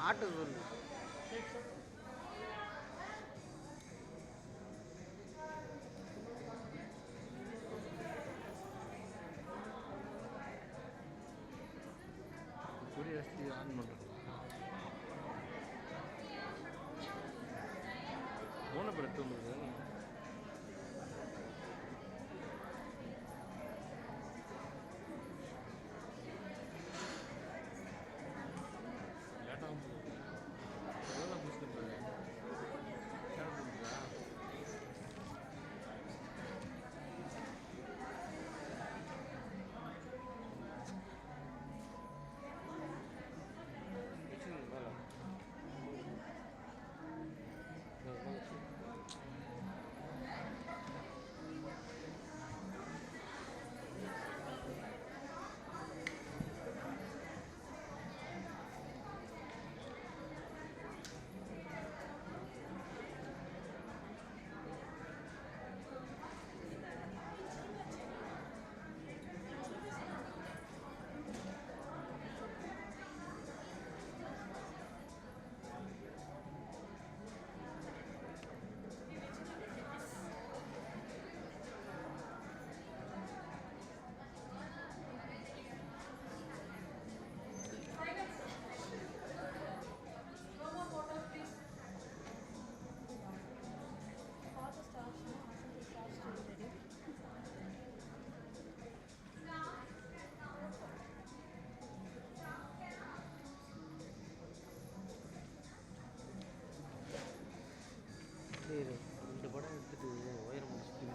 Auto சொல்லு. குரியஸ்டி on பண்ணுறது மூணு பேர் தூங்குறது லேட்டாக எவ்வளோ முடிச்சுட்டு சரி இந்த படம் எடுத்துகிட்டு உயரம் முடிச்சுட்டு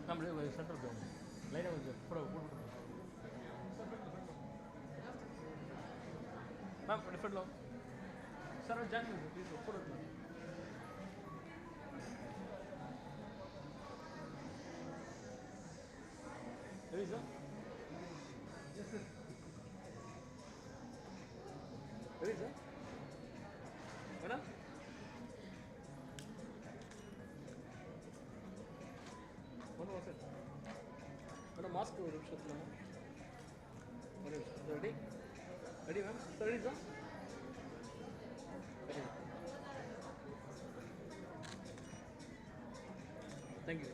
நம்மளே சென்டர் போகணும் லைனாக கொஞ்சம் கூட போட்டு மேம் டிஃபரெண்ட்லோ சார் ஜாயின் ப்ளீஸ் போட்டு ready sir yes sir ready sir madam one more sir madam mask ஒரு நிமிஷத்துல ready ready ma'am sir ready sir ready thank you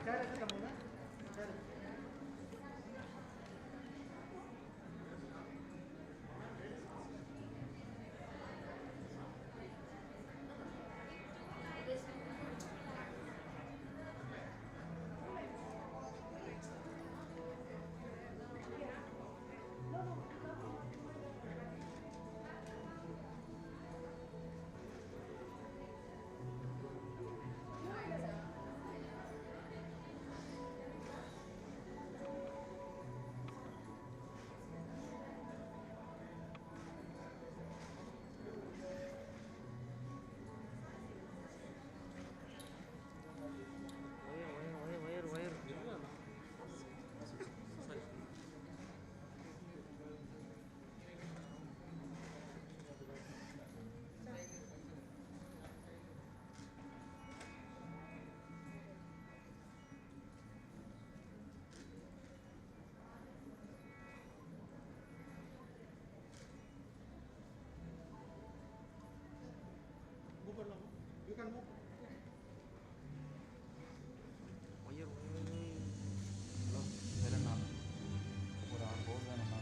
Wire. Sorry. Move along. You can move. Wire. Hello വരണ ഒരാൾ പോകാനണ്ണ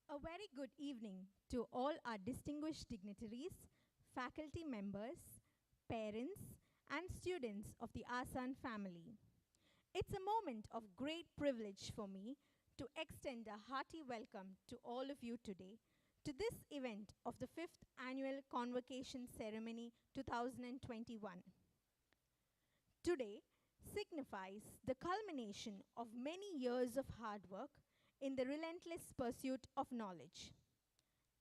A very good evening to all our distinguished dignitaries, faculty members, parents, and students of the Asan family. It's a moment of great privilege for me to extend a hearty welcome to all of you today to this event of the 5th Annual Convocation Ceremony 2021. Today signifies the culmination of many years of hard work in the relentless pursuit of knowledge.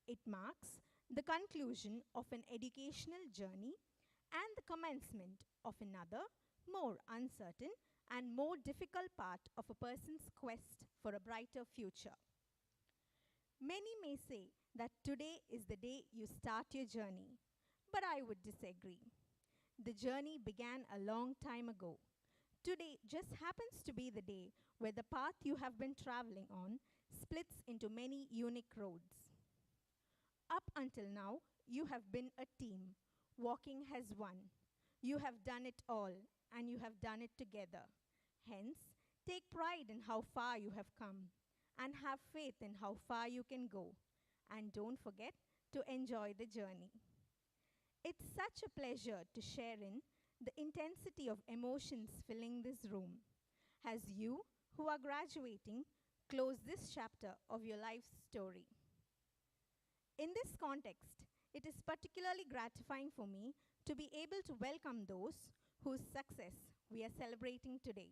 It marks the conclusion of an educational journey and the commencement of another, more uncertain and more difficult part of a person's quest for a brighter future. Many may say that today is the day you start your journey, but I would disagree. The journey began a long time ago. Today just happens to be the day where the path you have been traveling on splits into many unique roads. Up until now, you have been a team, Walking has won. You have done it all, and you have done it together. Hence, take pride in how far you have come, and have faith in how far you can go. And don't forget to enjoy the journey. It's such a pleasure to share in the intensity of emotions filling this room as you, who are graduating, close this chapter of your life's story. In this context, it is particularly gratifying for me to be able to welcome those whose success we are celebrating today.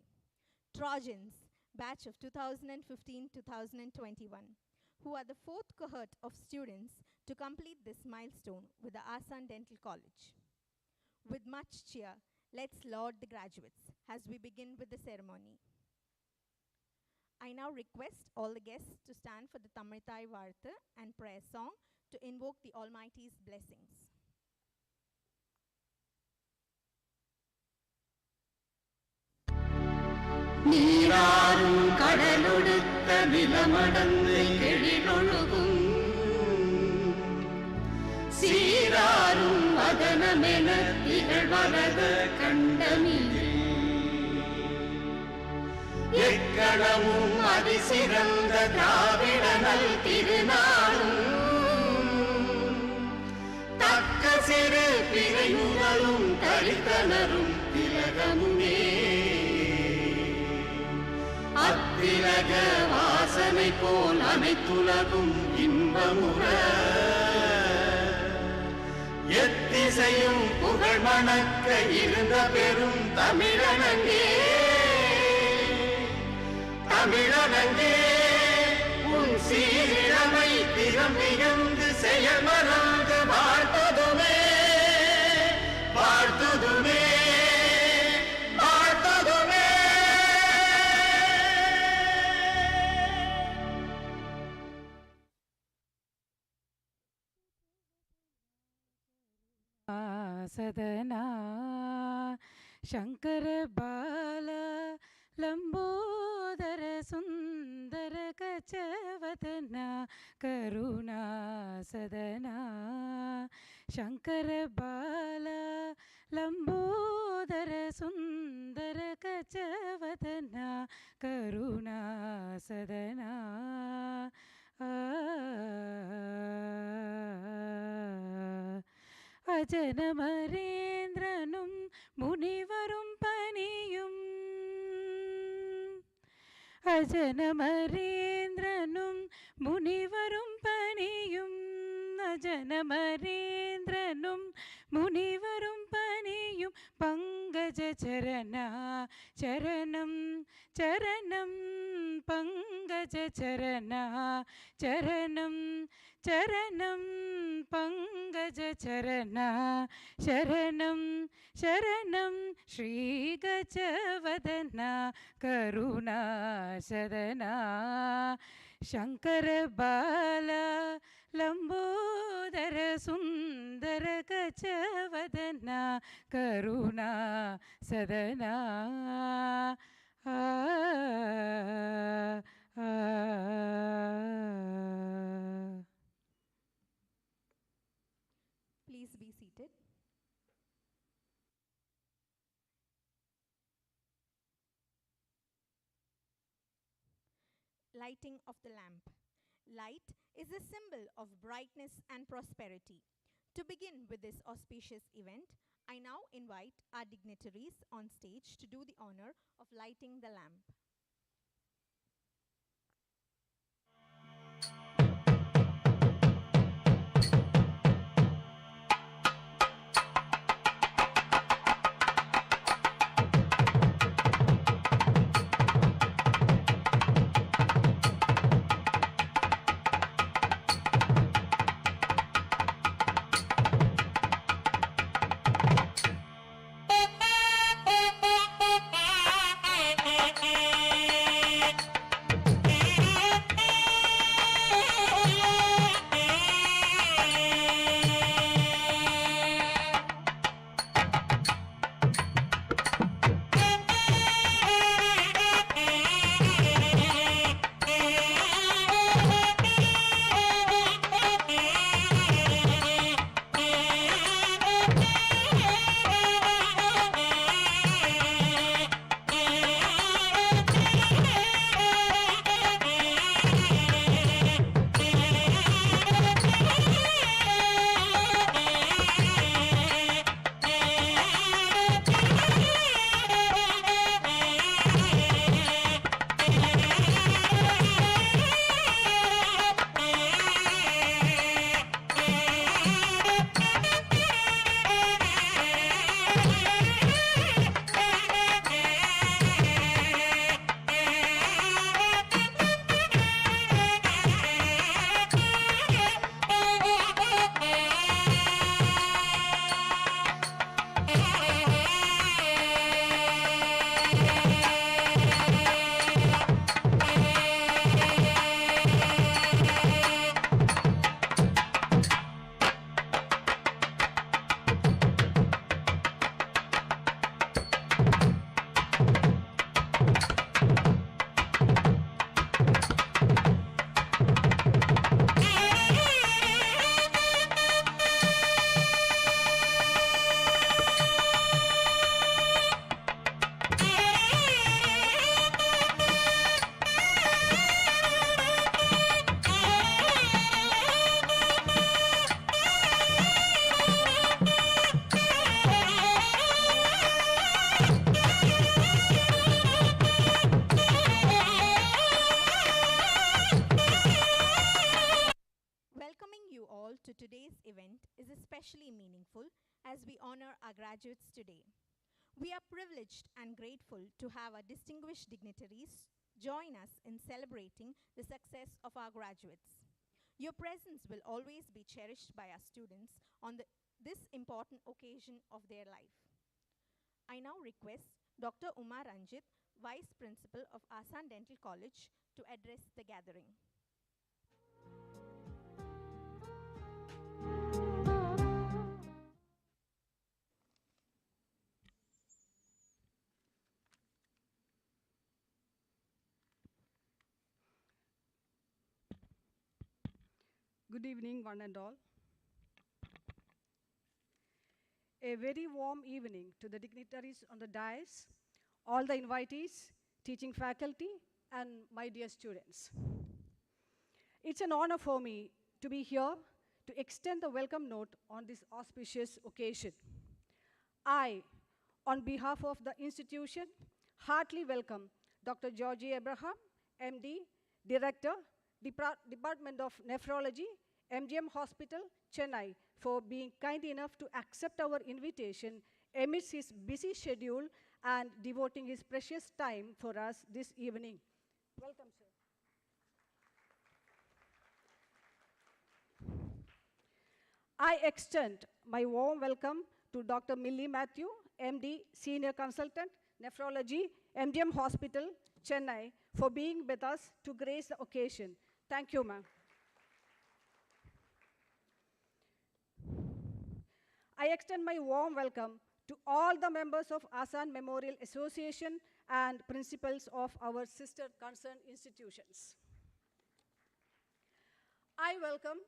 Trojans, batch of 2015-2021, who are the fourth cohort of students to complete this milestone with the Asan Dental College. With much cheer, let's laud the graduates as we begin with the ceremony. I now request all the guests to stand for the Tamritai Vartha and prayer song to invoke the Almighty's blessings. நீராறும் கடலொடுத்த நிலமடந்து எழிலொழுகும் சீராறும் வதனமென திகழ்வரத கண்டமிழே எக்கணமும் அதிசிறந்த திராவிடனல் திருநாளும் தக்க சிறு பிறையுடலும் தரித்தனரும் திலகமுமே அத்திலக வாசனை போல் அனைத்துலகும் இன்பமுற எத்திசையும் புகழ் மணக்க இருந்த பெரும் தமிழனங்கே தமிழனங்கே உன் சீரிழமை திறம் மிகுந்து செயல் மறந்து வாழ்த்துதுமே வாழ்த்துதுமே வாழ்த்துதுமே. சதனா சங்கர பால லம்போதர சுந்தர கச்சவதனா கருணா சதனா சங்கர பால லம்போதர சுந்தர கச்சவதனா கருணா சதனா அஜனமரேந்திரனும் முனிவரும் பணியும் அஜனமரேந்திரனும் முனிவரும் பணியும் அஜனமரேந்திரனும் முனிவரும் பணியும் பங்கஜ சரணா சரணம் சரணம் பங்கஜ சரணா சரணம் சரணம் பங்கஜ சரணா சரணம் சரணம் ஸ்ரீகஜவதனா கருணா சதனா சங்கர பால லம்போதர சுந்தர கஜவதனா Karuna Sadhana Please be seated. Lighting of the lamp. Light is a symbol of brightness and prosperity. To begin with this auspicious event, I now invite our dignitaries on stage to do the honor of lighting the lamp. Thank you. today's event is especially meaningful as we honor our graduates today. We are privileged and grateful to have our distinguished dignitaries join us in celebrating the success of our graduates. Your presence will always be cherished by our students on this important occasion of their life. I now request Dr. Uma Ranjit, Vice Principal of Asan Dental College, to address the gathering. Good evening, one and all. A very warm evening to the dignitaries on the dais, all the invitees, teaching faculty, and my dear students. It's an honor for me to be here to extend the welcome note on this auspicious occasion. I, on behalf of the institution, heartily welcome Dr. Georgie Abraham, MD, Director, Department of Nephrology, MGM Hospital, Chennai, for being kind enough to accept our invitation amidst his busy schedule and devoting his precious time for us this evening. Welcome, sir. I extend my warm welcome to Dr. Millie Matthew, MD, Senior Consultant, Nephrology, MGM Hospital, Chennai, for being with us to grace the occasion. Thank you, ma'am. I extend my warm welcome to all the members of Asan Memorial Association and principals of our sister concerned institutions. I welcome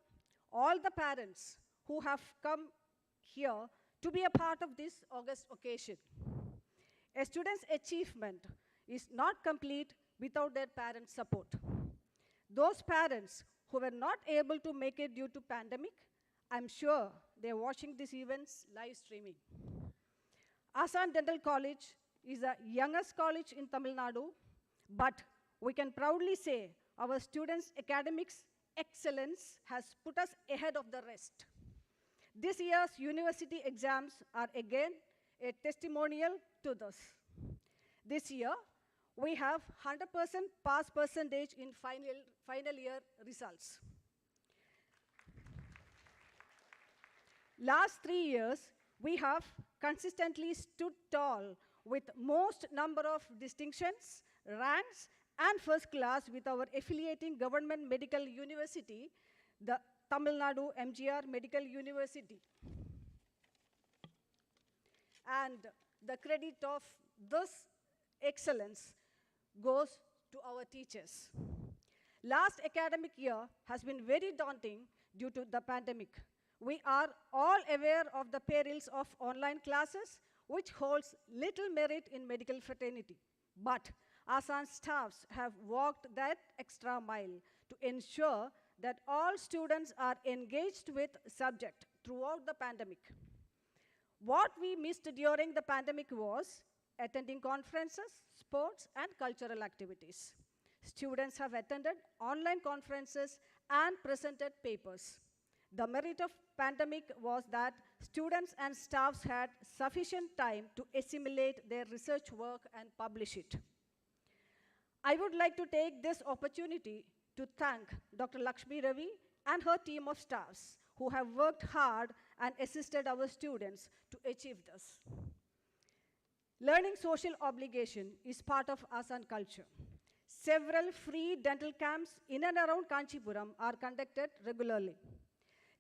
all the parents who have come here to be a part of this august occasion. A student's achievement is not complete without their parents' support. Those parents who were not able to make it due to pandemic, I'm sure they're watching these events live streaming. Asan Dental College is the youngest college in Tamil Nadu, but we can proudly say our students' academics excellence has put us ahead of the rest. This year's university exams are again a testimonial to this. This year, we have 100% pass percentage in final year results. Last 3 years, we have consistently stood tall with most number of distinctions, ranks, and first class with our affiliating government medical university, the Tamil Nadu MGR Medical University. And the credit of this excellence goes to our teachers. Last academic year has been very daunting due to the pandemic. We are all aware of the perils of online classes, which holds little merit in medical fraternity. But Asan staffs have walked that extra mile to ensure that all students are engaged with subject throughout the pandemic. What we missed during the pandemic was attending conferences, sports, and cultural activities. Students have attended online conferences and presented papers. The merit of pandemic was that students and staffs had sufficient time to assimilate their research work and publish it. I would like to take this opportunity to thank Dr. Lakshmi Ravi and her team of staffs who have worked hard and assisted our students to achieve this. Learning social obligation is part of Asan culture. Several free dental camps in and around Kanchipuram are conducted regularly.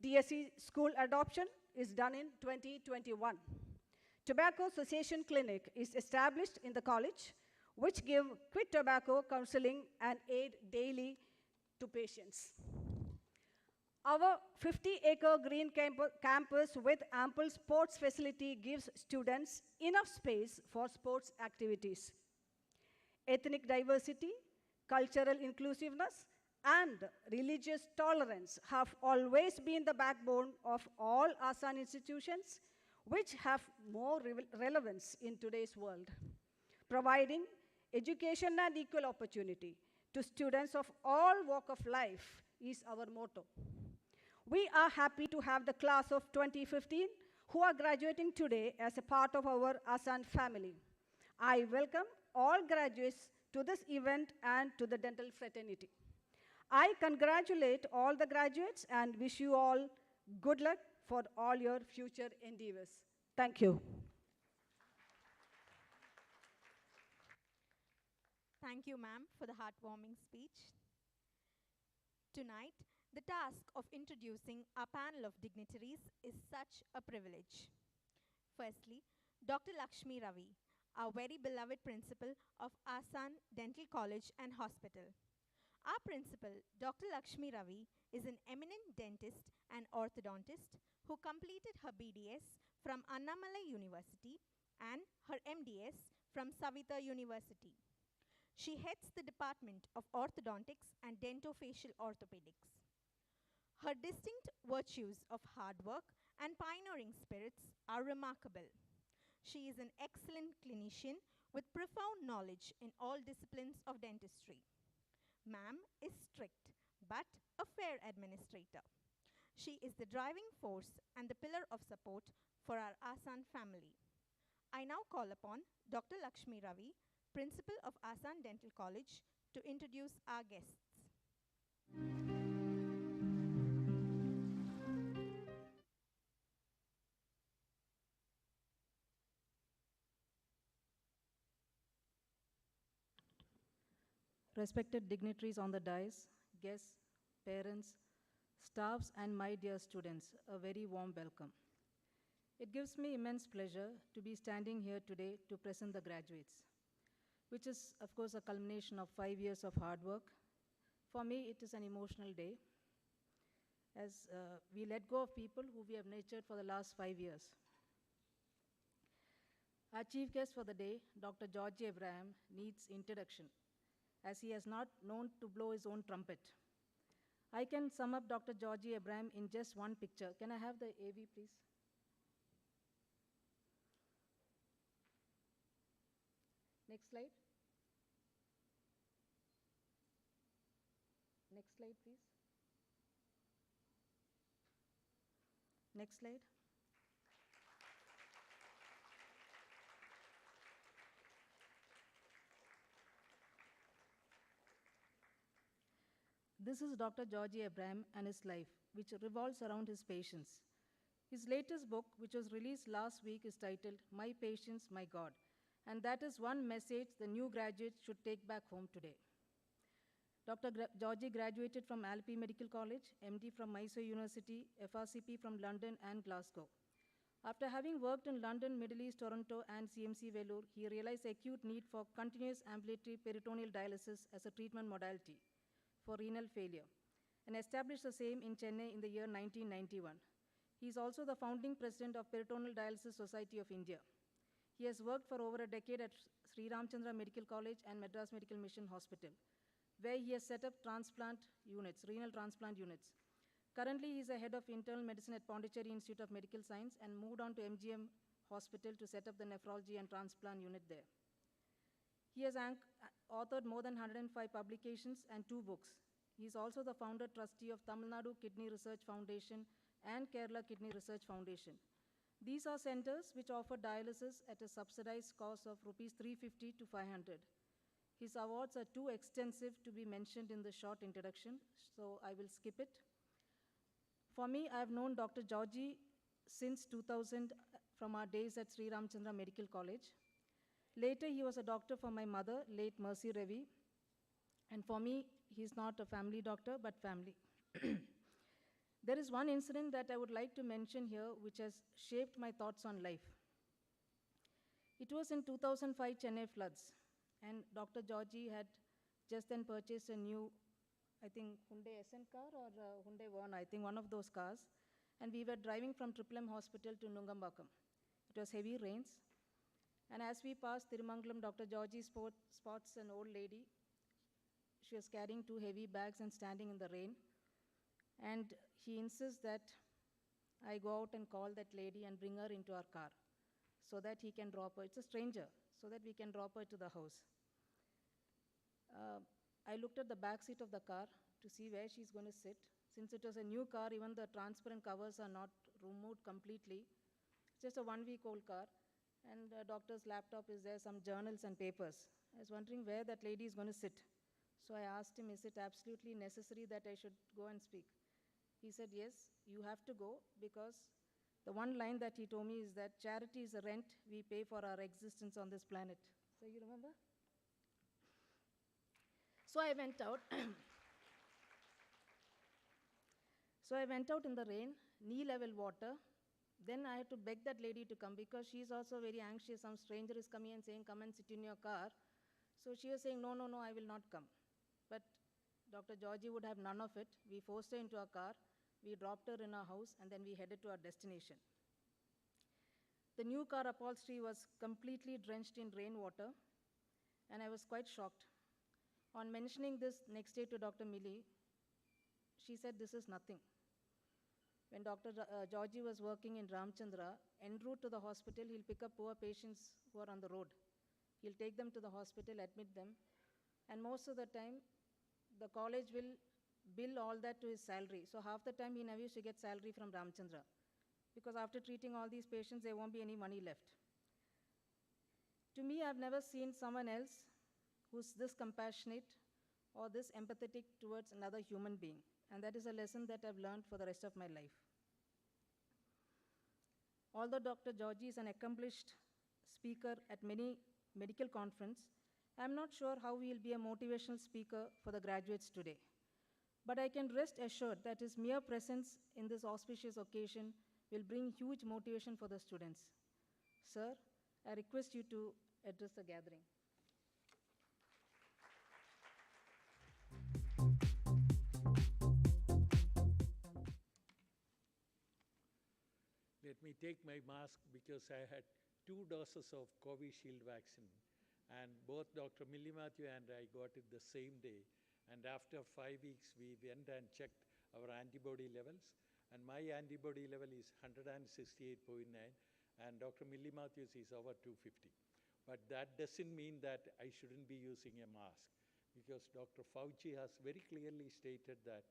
DSE school adoption is done in 2021. Tobacco Cessation Clinic is established in the college, which give quit tobacco counseling and aid daily to patients. Our 50-acre green campus with ample sports facility gives students enough space for sports activities. Ethnic diversity, cultural inclusiveness, and religious tolerance have always been the backbone of all Asan institutions, which have more relevance in today's world. Providing education and equal opportunity to students of all walks of life is our motto. We are happy to have the class of 2015 who are graduating today as a part of our ASAN family. I welcome all graduates to this event and to the dental fraternity. I congratulate all the graduates and wish you all good luck for all your future endeavors. Thank you. Thank you, ma'am, for the heartwarming speech. Tonight, the task of introducing our panel of dignitaries is such a privilege. Firstly, Dr. Lakshmi Ravi, our very beloved principal of Asan Dental College and Hospital. Our principal, Dr. Lakshmi Ravi, is an eminent dentist and orthodontist who completed her BDS from Annamalai University and her MDS from Savita University. She heads the Department of Orthodontics and Dentofacial Orthopedics. Her distinct virtues of hard work and pioneering spirits are remarkable. She is an excellent clinician with profound knowledge in all disciplines of dentistry. Ma'am is strict, but a fair administrator. She is the driving force and the pillar of support for our Asan family. I now call upon Dr. Lakshmi Ravi, Principal of Asan Dental College, to introduce our guests. Respected dignitaries on the dais, guests, parents, staffs, and my dear students, a very warm welcome. It gives me immense pleasure to be standing here today to present the graduates, which is, of course, a culmination of 5 years of hard work. For me, it is an emotional day, as we let go of people who we have nurtured for the last 5 years. Our chief guest for the day, Dr. George Abraham, needs introduction, as he has not known to blow his own trumpet. I can sum up Dr. Georgie Abraham in just one picture. Can I have the AV, please? Next slide. Next slide, please. Next slide. This is Dr. Georgie Abraham and his life, which revolves around his patients. His latest book, which was released last week, is titled My Patients, My God. And that is one message the new graduates should take back home today. Dr. Georgie graduated from Alpi Medical College, MD from Mysore University, FRCP from London and Glasgow. After having worked in London, Middle East, Toronto, and CMC Vellore, he realized the acute need for continuous ambulatory peritoneal dialysis as a treatment modality for renal failure, and established the same in Chennai in the year 1991. He is also the founding president of Peritoneal Dialysis Society of India. He has worked for over a decade at Sri Ramchandra Medical College and Madras Medical Mission Hospital, where he has set up transplant units, renal transplant units. Currently, he is the head of internal medicine at Pondicherry Institute of Medical Science and moved on to MGM Hospital to set up the nephrology and transplant unit there. He has authored more than 105 publications and 2 books. He is also the founder trustee of Tamil Nadu Kidney Research Foundation and Kerala Kidney Research Foundation. These are centers which offer dialysis at a subsidized cost of rupees 350 to 500. His awards are too extensive to be mentioned in the short introduction, so I will skip it. For me, I have known Dr. Georgie since 2000 from our days at Sri Ramchandra Medical College. Later, he was a doctor for my mother, late Mercy Ravi. And for me, he's not a family doctor, but family. There is one incident that I would like to mention here, which has shaped my thoughts on life. It was in 2005 Chennai floods, and Dr. Georgie had just then purchased a new, I think, Hyundai SN car or Hyundai Verna, I think one of those cars. And we were driving from Triple M Hospital to Nungambakam. It was heavy rains. And as we passed Tirumangalam, Dr. Georgie spots an old lady. She was carrying 2 heavy bags and standing in the rain. And he insists that I go out and call that lady and bring her into our car so that he can drop her. It's a stranger, so that we can drop her to the house. I looked at the back seat of the car to see where she's going to sit, Since it was a new car, even the transparent covers are not removed completely. It's just a 1-week-old car, and the doctor's laptop is there, some journals and papers. I was wondering where that lady is going to sit. So I asked him, is it absolutely necessary that I should go and speak? He said, yes, you have to go, because the one line that he told me is that charity is the rent we pay for our existence on this planet. So you remember? So I went out. So I went out in the rain, knee-level water. Then I had to beg that lady to come, because she's also very anxious. Some stranger is coming and saying, come and sit in your car. So she was saying, no, no, no, I will not come. But Dr. Georgie would have none of it. We forced her into our car. We dropped her in our house, and then we headed to our destination. The new car upholstery was completely drenched in rainwater, and I was quite shocked. On mentioning this next day to Dr. Millie, she said, this is nothing. When Dr. Georgie was working in Ramchandra, en route to the hospital, he'll pick up poor patients who are on the road. He'll take them to the hospital, admit them, and most of the time, the college will bill all that to his salary. So half the time, he never used to get salary from Ramchandra, because after treating all these patients, there won't be any money left. To me, I've never seen someone else who's this compassionate or this empathetic towards another human being. And that is a lesson that I've learned for the rest of my life. Although Dr. Georgie is an accomplished speaker at many medical conferences, I'm not sure how he will be a motivational speaker for the graduates today. But I can rest assured that his mere presence in this auspicious occasion will bring huge motivation for the students. Sir, I request you to address the gathering. Let me take my mask, because I had 2 doses of Covishield vaccine, and both Dr. Millie Matthew and I got it the same day. And after 5 weeks, we went and checked our antibody levels, and my antibody level is 168.9, and Dr. Millie Matthews is over 250. But that doesn't mean that I shouldn't be using a mask, because Dr. Fauci has very clearly stated that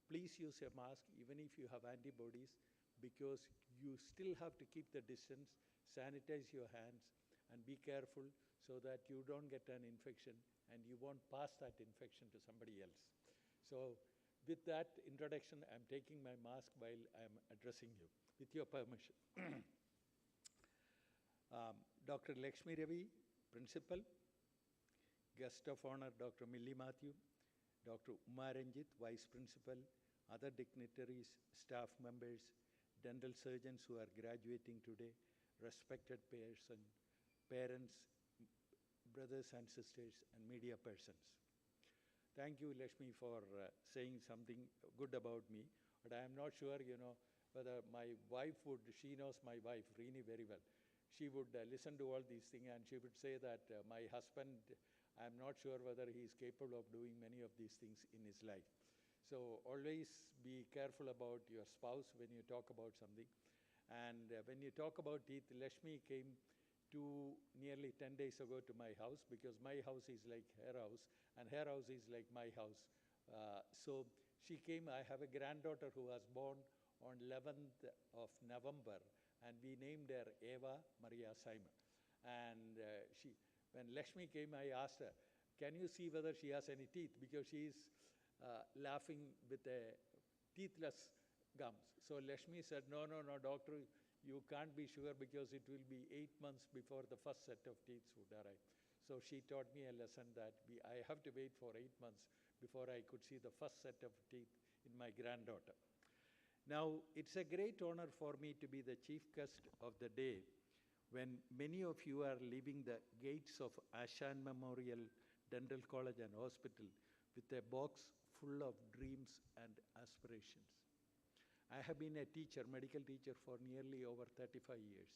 please use a mask even if you have antibodies, because you still have to keep the distance, sanitize your hands, and be careful so that you don't get an infection and you won't pass that infection to somebody else. So with that introduction, I'm taking my mask while I'm addressing you, with your permission. Dr. Lakshmi Ravi, Principal, Guest of Honor Dr. Millie Matthew, Dr. Uma Ranjit, Vice Principal, other dignitaries, staff members, dental surgeons who are graduating today, respected parents, brothers and sisters, and media persons. Thank you, Lakshmi, for saying something good about me, but I am not sure, whether my wife would, she knows my wife really very well. She would listen to all these things, and she would say that my husband, I'm not sure whether he is capable of doing many of these things in his life. So always be careful about your spouse when you talk about something. And when you talk about teeth, Lakshmi came nearly 10 days ago to my house, because my house is like her house and her house is like my house. So she came. I have a granddaughter who was born on 11th of November, and we named her Eva Maria Simon. And when Lakshmi came, I asked her, can you see whether she has any teeth? Because she is laughing with a teethless gums. So Lakshmi said, no, doctor, you can't be sure, because it will be 8 months before the first set of teeth would arrive. So she taught me a lesson that I have to wait for 8 months before I could see the first set of teeth in my granddaughter. Now, it's a great honor for me to be the chief guest of the day, when many of you are leaving the gates of Ashan Memorial Dental College and Hospital with a box full of dreams and aspirations. I have been a teacher, medical teacher, for nearly over 35 years,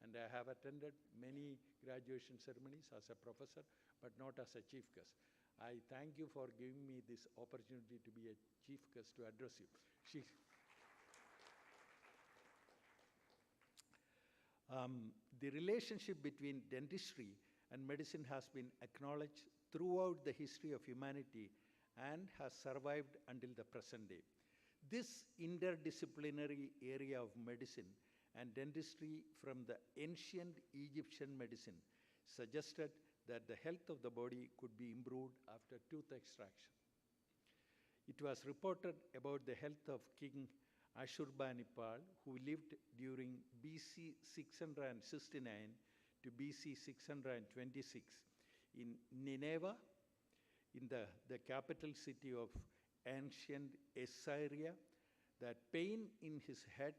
and I have attended many graduation ceremonies as a professor, but not as a chief guest. I thank you for giving me this opportunity to be a chief guest to address you. The relationship between dentistry and medicine has been acknowledged throughout the history of humanity and has survived until the present day. This interdisciplinary area of medicine and dentistry from the ancient Egyptian medicine suggested that the health of the body could be improved after tooth extraction. It was reported about the health of King Ashurbanipal, who lived during BC 669 to BC 626 in Nineveh, in the capital city of ancient Assyria, that pain in his head,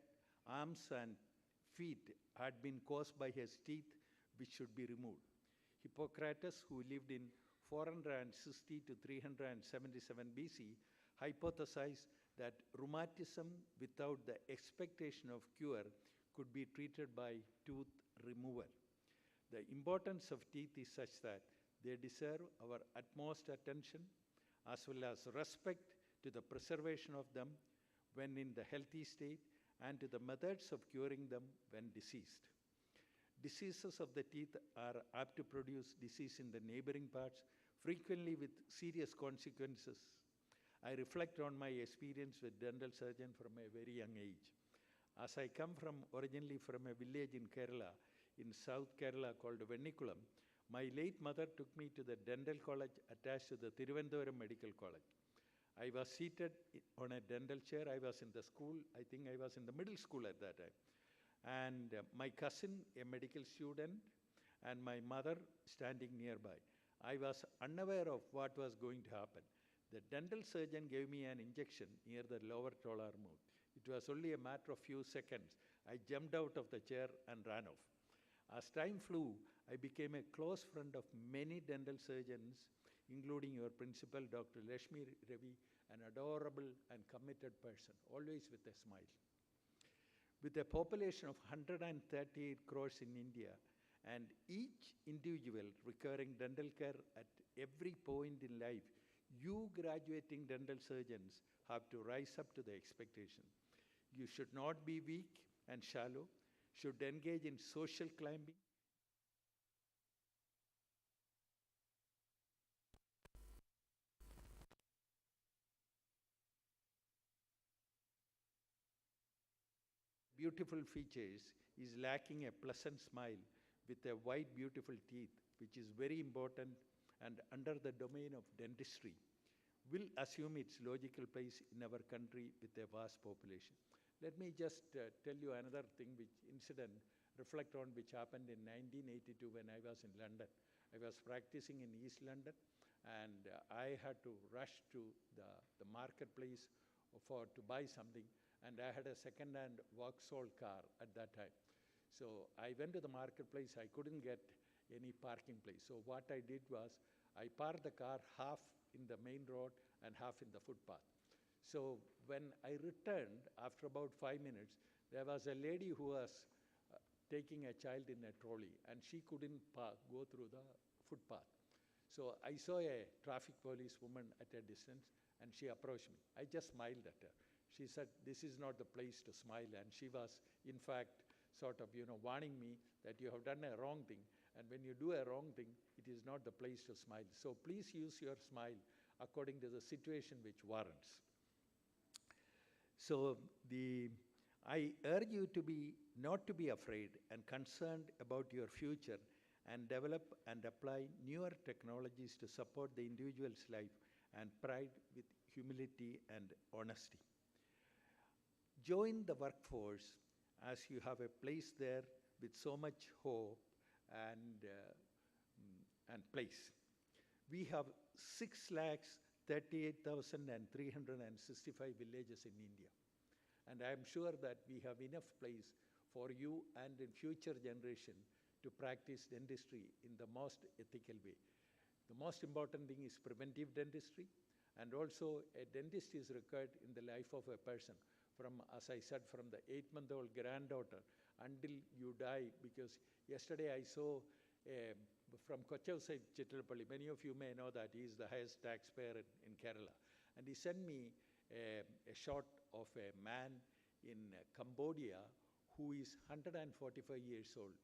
arms, and feet had been caused by his teeth, which should be removed. Hippocrates, who lived in 460 to 377 BC, hypothesized that rheumatism without the expectation of cure could be treated by tooth removal. The importance of teeth is such that they deserve our utmost attention as well as respect to the preservation of them when in the healthy state and to the methods of curing them when diseased. Diseases of the teeth are apt to produce disease in the neighboring parts, frequently with serious consequences. I reflect on my experience with dental surgeon from a very young age. As I come originally from a village in Kerala, in South Kerala called Vennikulam, my late mother took me to the dental college attached to the Thiruvananthapuram Medical College. I was seated on a dental chair. I was in the school. I think I was in the middle school at that time. And my cousin, a medical student, and my mother standing nearby. I was unaware of what was going to happen. The dental surgeon gave me an injection near the lower tolar mouth. It was only a matter of few seconds. I jumped out of the chair and ran off. As time flew, I became a close friend of many dental surgeons, including your principal, Dr. Lakshmi Ravi, an adorable and committed person, always with a smile. With a population of 138 crores in India, and each individual requiring dental care at every point in life, you graduating dental surgeons have to rise up to the expectation. You should not be weak and shallow, should engage in social climbing. Beautiful features is lacking a pleasant smile with a white, beautiful teeth, which is very important and under the domain of dentistry, will assume its logical place in our country with a vast population. Let me just tell you another thing, reflect on which happened in 1982 when I was in London. I was practicing in East London, and I had to rush to the marketplace to buy something, and I had a second-hand Vauxhall car at that time. So I went to the marketplace. I couldn't get any parking place. So what I did was I parked the car half in the main road and half in the footpath. So when I returned, after about 5 minutes, there was a lady who was taking a child in a trolley, and she couldn't go through the footpath. So I saw a traffic police woman at a distance, and she approached me. I just smiled at her. She said, "This is not the place to smile." And she was, in fact, sort of, warning me that you have done a wrong thing. And when you do a wrong thing, it is not the place to smile. So please use your smile according to the situation which warrants. So I urge you not to be afraid and concerned about your future, and develop and apply newer technologies to support the individual's life and pride with humility and honesty. Join the workforce as you have a place there with so much hope and place. We have 6,38,365 villages in India. And I am sure that we have enough place for you and in future generation to practice dentistry in the most ethical way. The most important thing is preventive dentistry, and also a dentist is required in the life of a person from, as I said, from the 8-month-old granddaughter until you die. Because yesterday I saw from Kochavsai Chittalapalli, many of you may know that he is the highest taxpayer in Kerala, and he sent me a shot of a man in Cambodia who is 145 years old.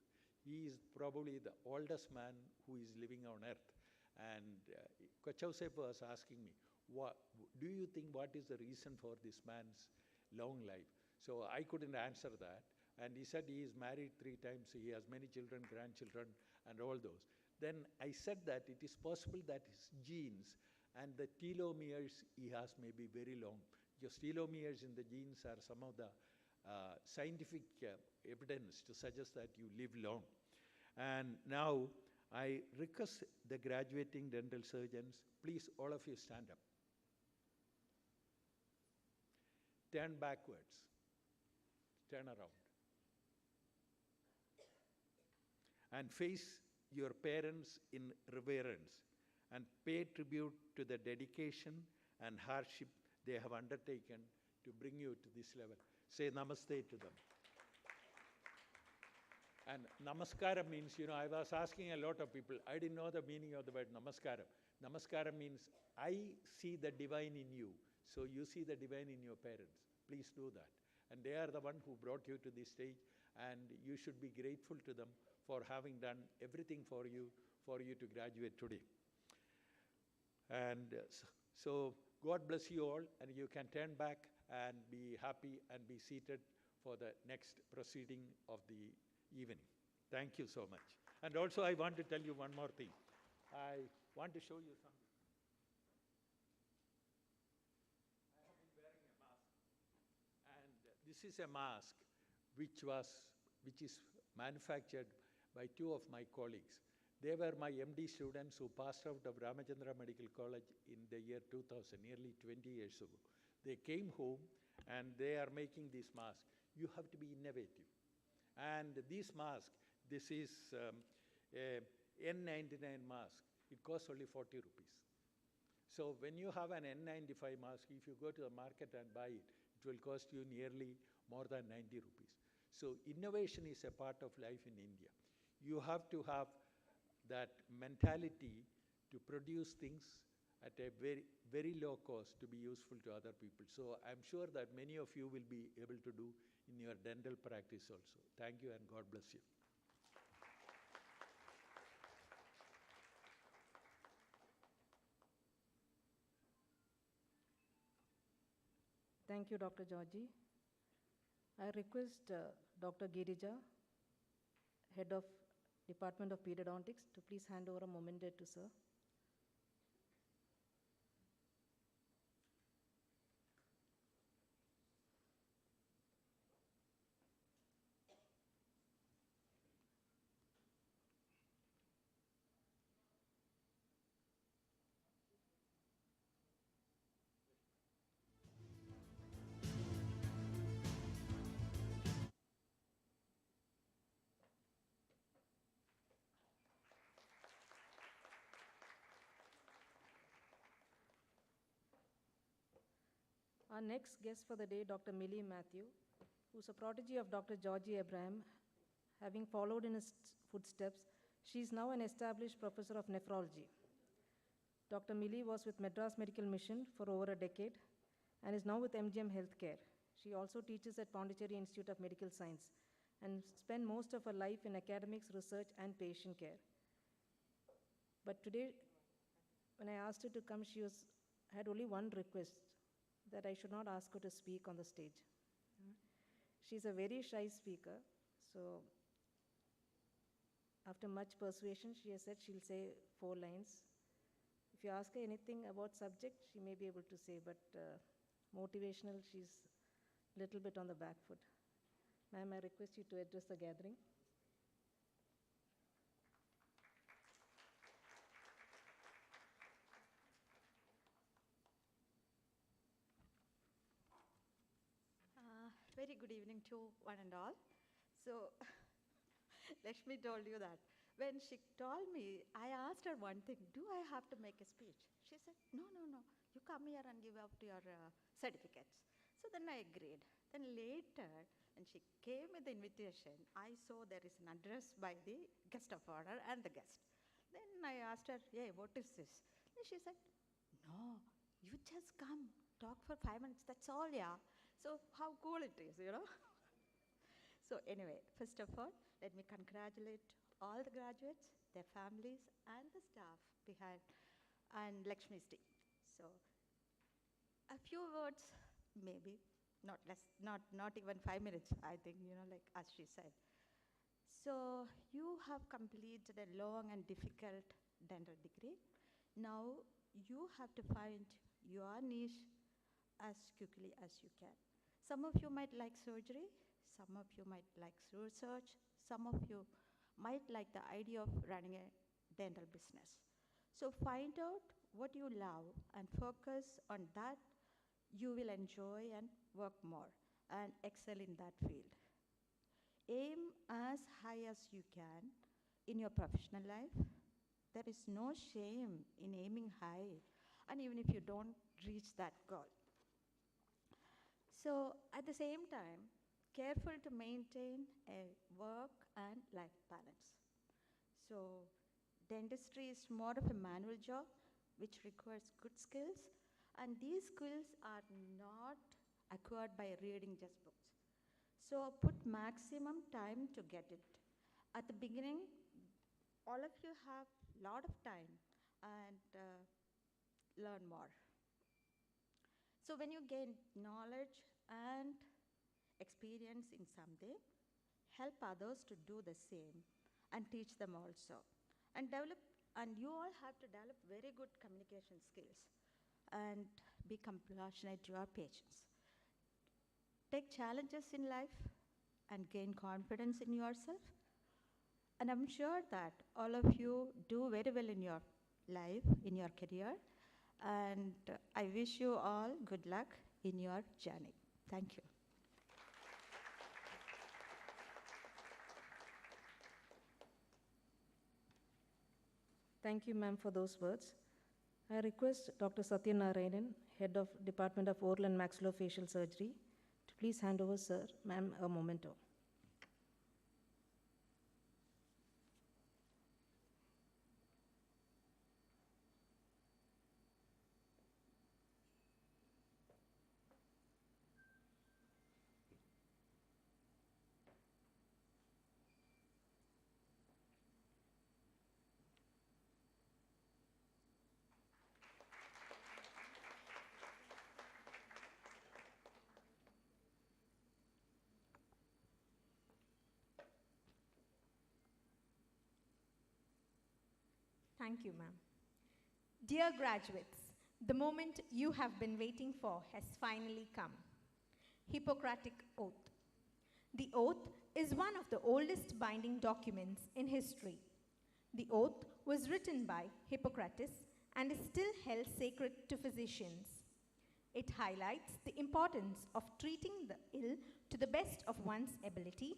He is probably the oldest man who is living on earth. And Kochavsai was asking me, do you think what is the reason for this man's long life? So I couldn't answer that. And he said he is married 3 times, he has many children, grandchildren, and all those. Then I said that it is possible that his genes and the telomeres he has may be very long. Because telomeres in the genes are some of the scientific evidence to suggest that you live long. And now I request the graduating dental surgeons, please all of you stand up. Turn backwards. Turn around. And face your parents in reverence and pay tribute to the dedication and hardship they have undertaken to bring you to this level. Say namaste to them. And namaskara means, I was asking a lot of people, I didn't know the meaning of the word namaskara. Namaskara means I see the divine in you, so you see the divine in your parents. Please do that. And they are the one who brought you to this stage, and you should be grateful to them for having done everything for you to graduate today. And so God bless you all, and you can turn back and be happy and be seated for the next proceeding of the evening. Thank you so much. And also I want to tell you one more thing. I want to show you something. I have been wearing a mask. And this is a mask which is manufactured by 2 of my colleagues. They were my MD students who passed out of Ramachandra Medical College in the year 2000, nearly 20 years ago. They came home and they are making this mask. You have to be innovative. And this mask, this is a N95 mask. It costs only 40 rupees. So when you have an N95 mask, if you go to the market and buy it, it will cost you nearly more than 90 rupees. So innovation is a part of life in India. You have to have that mentality to produce things at a very, very low cost to be useful to other people. So I'm sure that many of you will be able to do in your dental practice also. Thank you and God bless you. Thank you, Dr. Georgie. I request Dr. Girija, Head of Department of Periodontics, to please hand over a memento to sir. Our next guest for the day, Dr. Millie Matthew, who's a prodigy of Dr. Georgie Abraham. Having followed in his footsteps, she is now an established professor of nephrology. Dr. Millie was with Madras Medical Mission for over a decade and is now with MGM Healthcare. She also teaches at Pondicherry Institute of Medical Science and spent most of her life in academics, research, and patient care. But today, when I asked her to come, she had only one request, that I should not ask her to speak on the stage. She's a very shy speaker, so after much persuasion, she has said she'll say 4 lines. If you ask her anything about subject, she may be able to say, but motivational, she's a little bit on the back foot. Ma'am, I request you to address the gathering. Very good evening to one and all. So, Lakshmi told you that. When she told me, I asked her one thing, do I have to make a speech? She said, no, you come here and give up your certificates. So then I agreed. Then later, when she came with the invitation, I saw there is an address by the guest of honor and the guest. Then I asked her, hey, what is this? Then she said, no, you just come, talk for 5 minutes, that's all, yeah. So how cool it is, So anyway, first of all, let me congratulate all the graduates, their families, and the staff behind, and Lakshmi's team. So A few words, maybe, not less, not even 5 minutes, I think, like as she said. So you have completed a long and difficult dental degree. Now you have to find your niche as quickly as you can. Some of you might like surgery, some of you might like research, some of you might like the idea of running a dental business. So find out what you love and focus on that. You will enjoy and work more and excel in that field. Aim as high as you can in your professional life. There is no shame in aiming high, and even if you don't reach that goal. So, at the same time, careful to maintain a work and life balance. So, dentistry is more of a manual job which requires good skills, and these skills are not acquired by reading just books. So put maximum time to get it. At the beginning, all of you have a lot of time and learn more. So when you gain knowledge and experience in something, help others to do the same and teach them also. And you all have to develop very good communication skills and be compassionate to your patients. Take challenges in life and gain confidence in yourself. And I'm sure that all of you do very well in your life, in your career. And I wish you all good luck in your journey. Thank you. Thank you, ma'am, for those words. I request Dr. Satyanarayanan, Head of Department of Oral and Maxillofacial Surgery, to please hand over, sir, ma'am, a memento. Thank you, ma'am. Dear graduates, the moment you have been waiting for has finally come. Hippocratic Oath. The oath is one of the oldest binding documents in history. The oath was written by Hippocrates and is still held sacred to physicians. It highlights the importance of treating the ill to the best of one's ability,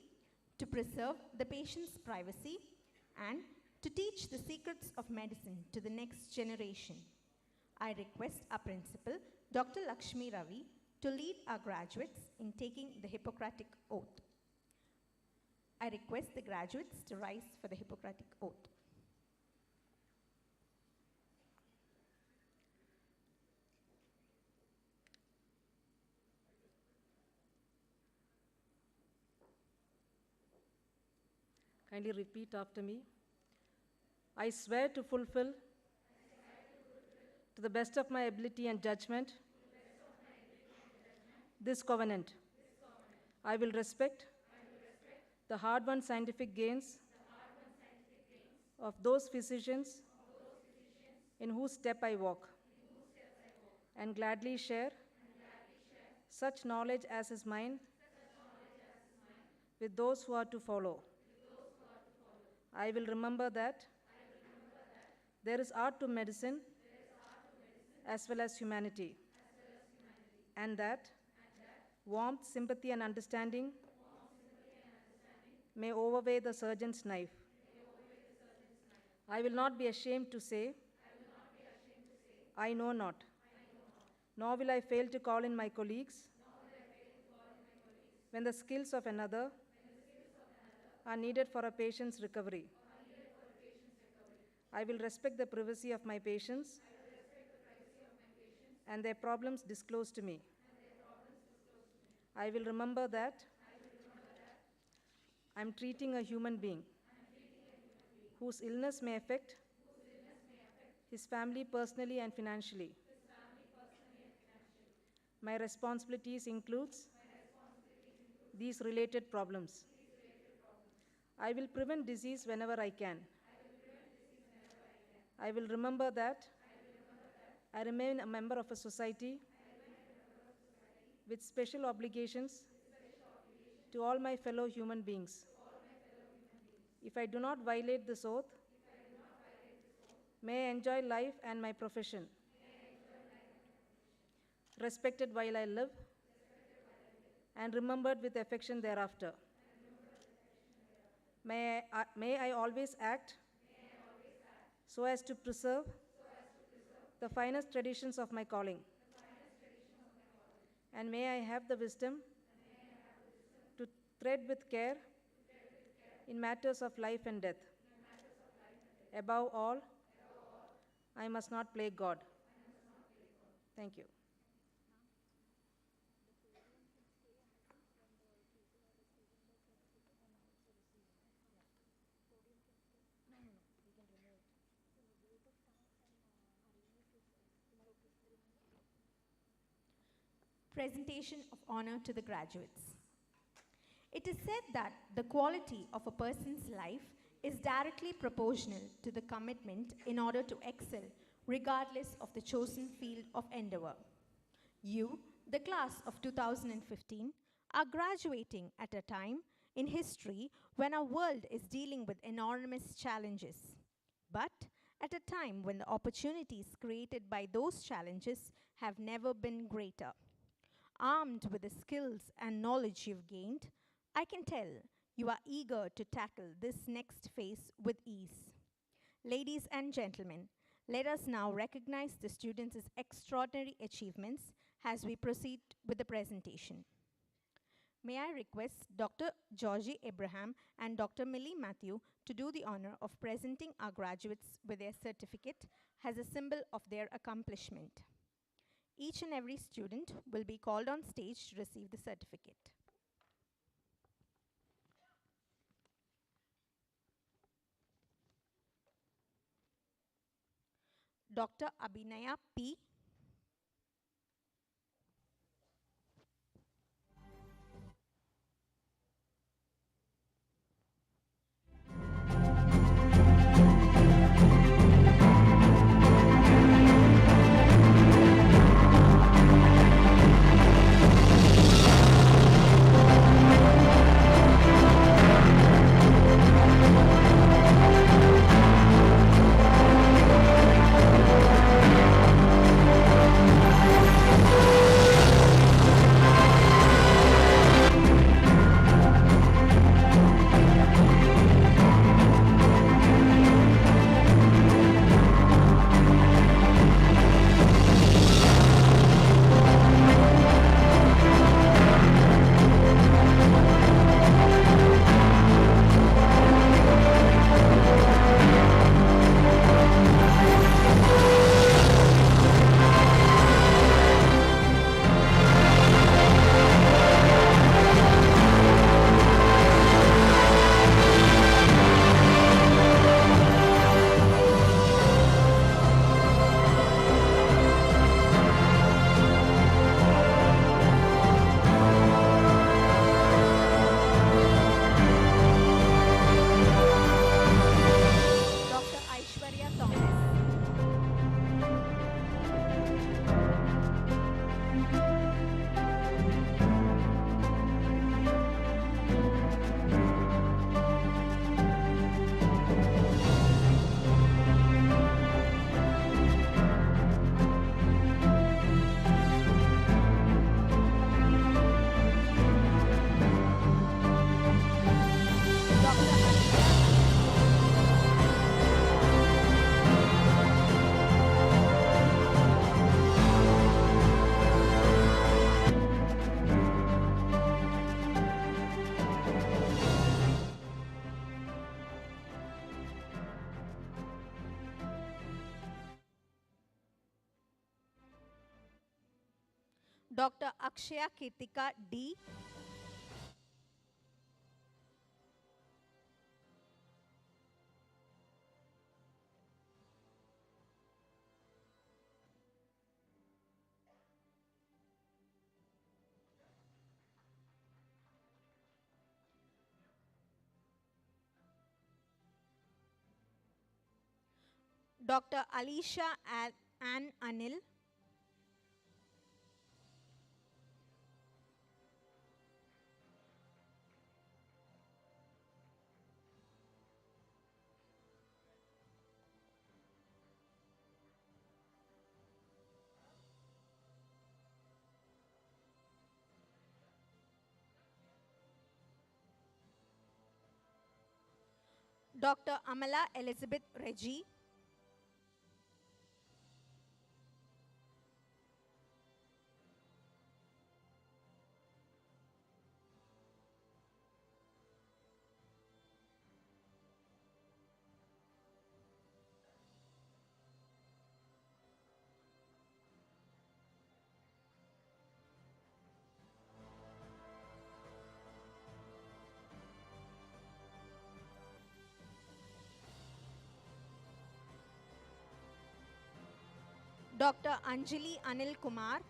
to preserve the patient's privacy, and to teach the secrets of medicine to the next generation. I request our principal, Dr. Lakshmi Ravi, to lead our graduates in taking the Hippocratic Oath. I request the graduates to rise for the Hippocratic Oath. Kindly repeat after me. I swear to fulfill, to the best of my ability and judgment, this covenant. I will respect the hard-won scientific gains of those physicians in whose step I walk, and gladly share such knowledge as is mine with those who are to follow. I will remember that there is art to medicine as well as humanity, and that warmth, sympathy, and understanding may overweigh the surgeon's knife. I will not be ashamed to say, I know not, nor will I fail to call in my colleagues when the skills of another are needed for a patient's recovery. I will respect the privacy of my patients and their problems disclosed to me. I will remember that I'm treating a human being whose illness may affect his family personally and financially. My responsibilities includes these related problems. I will prevent disease whenever I can. I will remember that I remain a member of a society with special obligations to all my fellow human beings. If I do not violate this oath, may I enjoy life and my profession, respected while I live, and remembered with affection thereafter. May I always act so as to preserve the finest traditions of my calling. And may I have the wisdom to tread with care in matters of life and death. Above all, I must not play God. Thank you. Presentation of honor to the graduates. It is said that the quality of a person's life is directly proportional to the commitment in order to excel, regardless of the chosen field of endeavor. You, the class of 2015, are graduating at a time in history when our world is dealing with enormous challenges, but at a time when the opportunities created by those challenges have never been greater. Armed with the skills and knowledge you've gained, I can tell you are eager to tackle this next phase with ease. Ladies and gentlemen, let us now recognize the students' extraordinary achievements as we proceed with the presentation. May I request Dr. Georgie Abraham and Dr. Millie Matthew to do the honor of presenting our graduates with their certificate as a symbol of their accomplishment. Each and every student will be called on stage to receive the certificate. Dr. Abhinaya P. Dr. Akshaya Kirtika D. Dr. Alisha Ann Anil, Dr. Amala Elizabeth Reggie, Dr. Anjali Anil Kumar,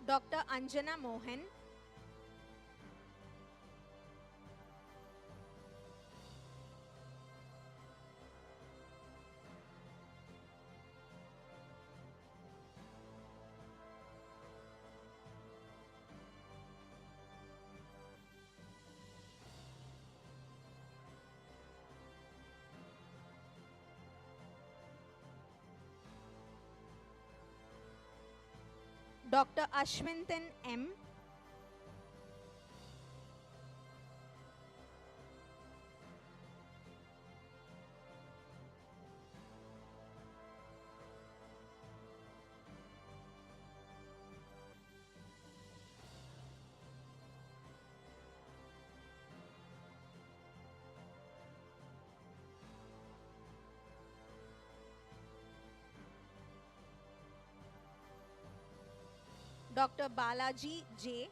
Dr. Anjana Mohan, Dr. Ashwintan M, Dr. Balaji J,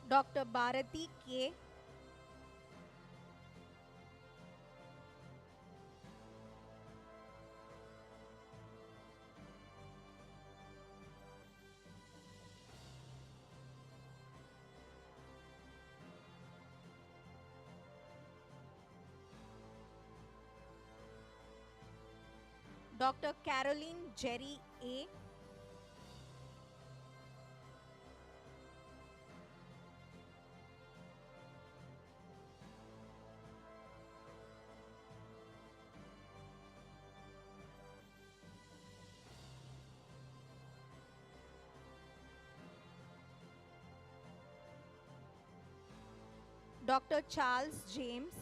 Dr. Bharati K, Dr. Caroline Jerry A, Dr. Charles James,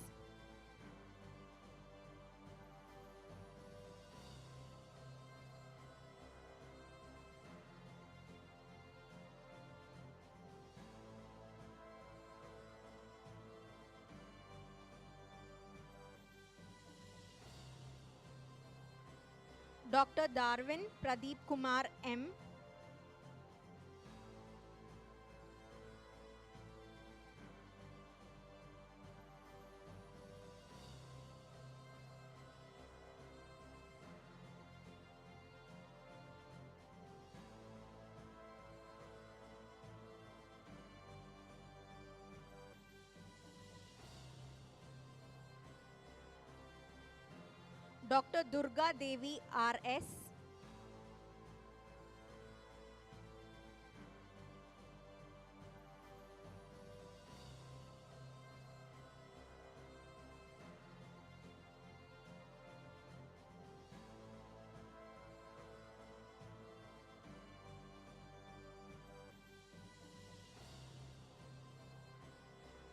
Dr. Darwin Pradeep Kumar M, Dr. Durga Devi RS,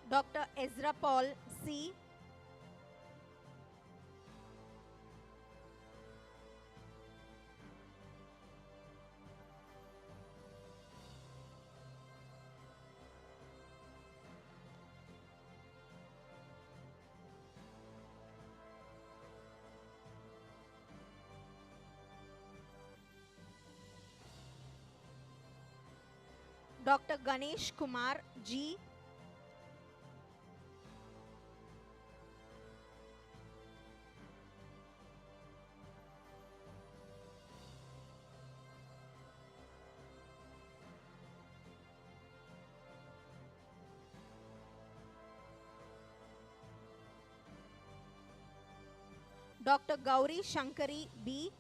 Dr. Ezra Paul C. Dr. Ganesh Kumar G. Dr. Gauri Shankari B.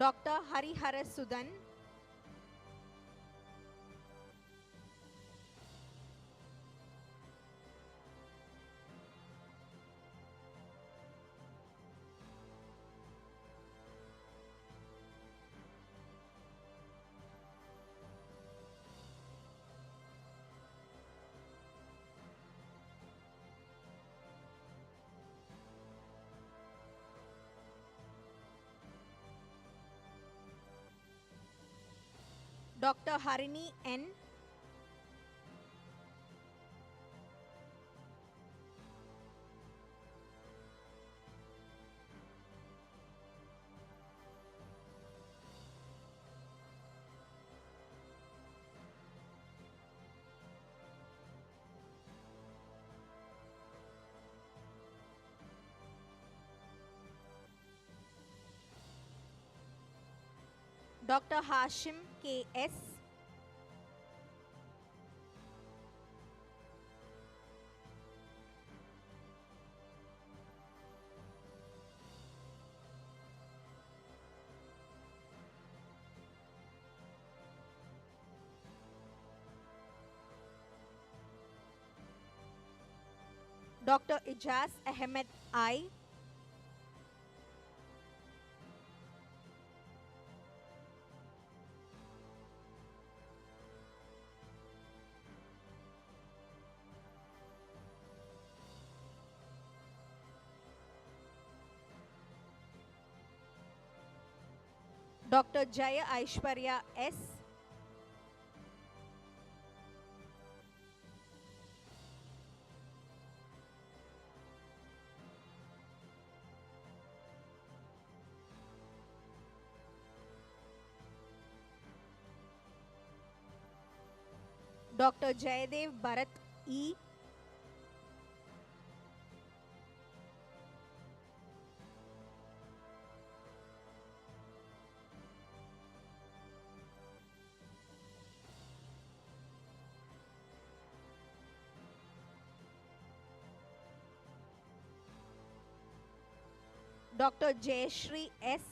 Dr. Harihara Sudan. Dr. Harini N. Dr. Hashim K.S. Dr. Ijaz Ahmed I. Dr. Jaya Aishwarya S. Dr. Jayadev Bharat E. Dr. Jayashree S.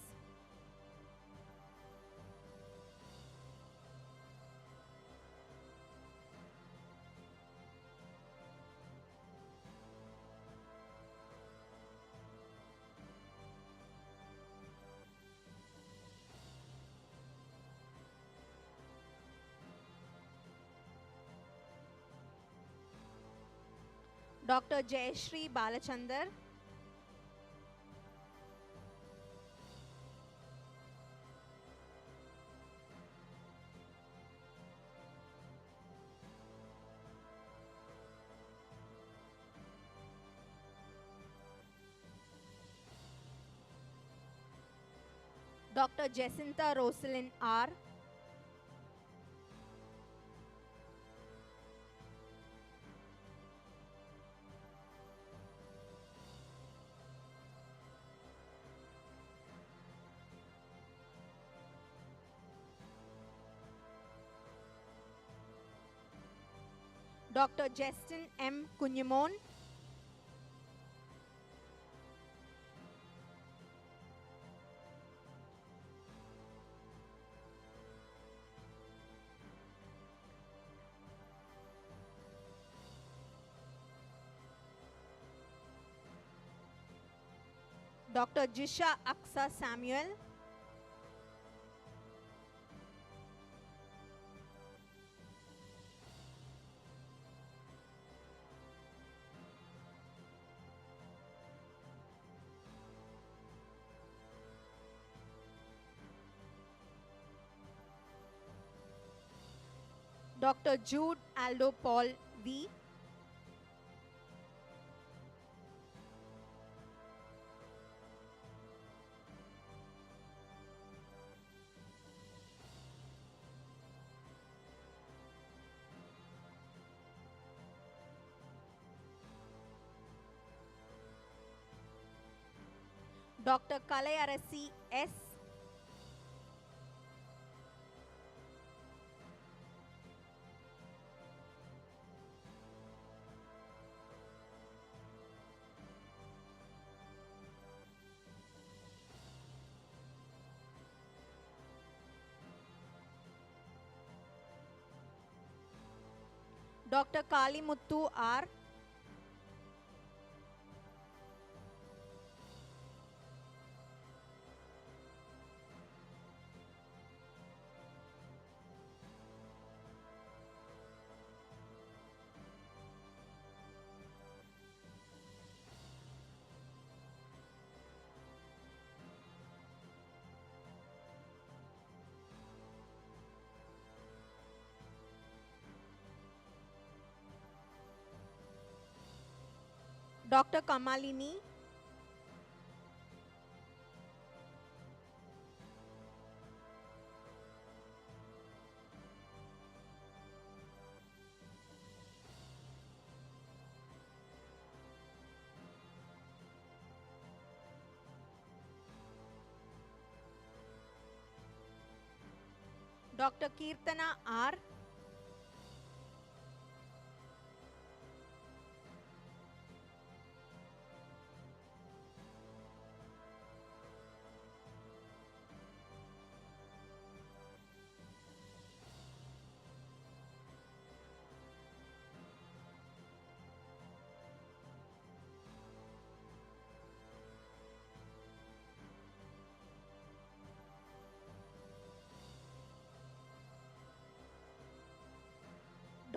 Dr. Jayashree Balachandar. Dr. Jacinta Rosalind R. Dr. Justin M. Kunyamon. Dr. Jisha Aksa Samuel, Dr. Jude Aldo Paul V, Dr. Kalayarasi S, Dr. Kalimuttu R, Dr. Kamalini, Dr. Kirtana R,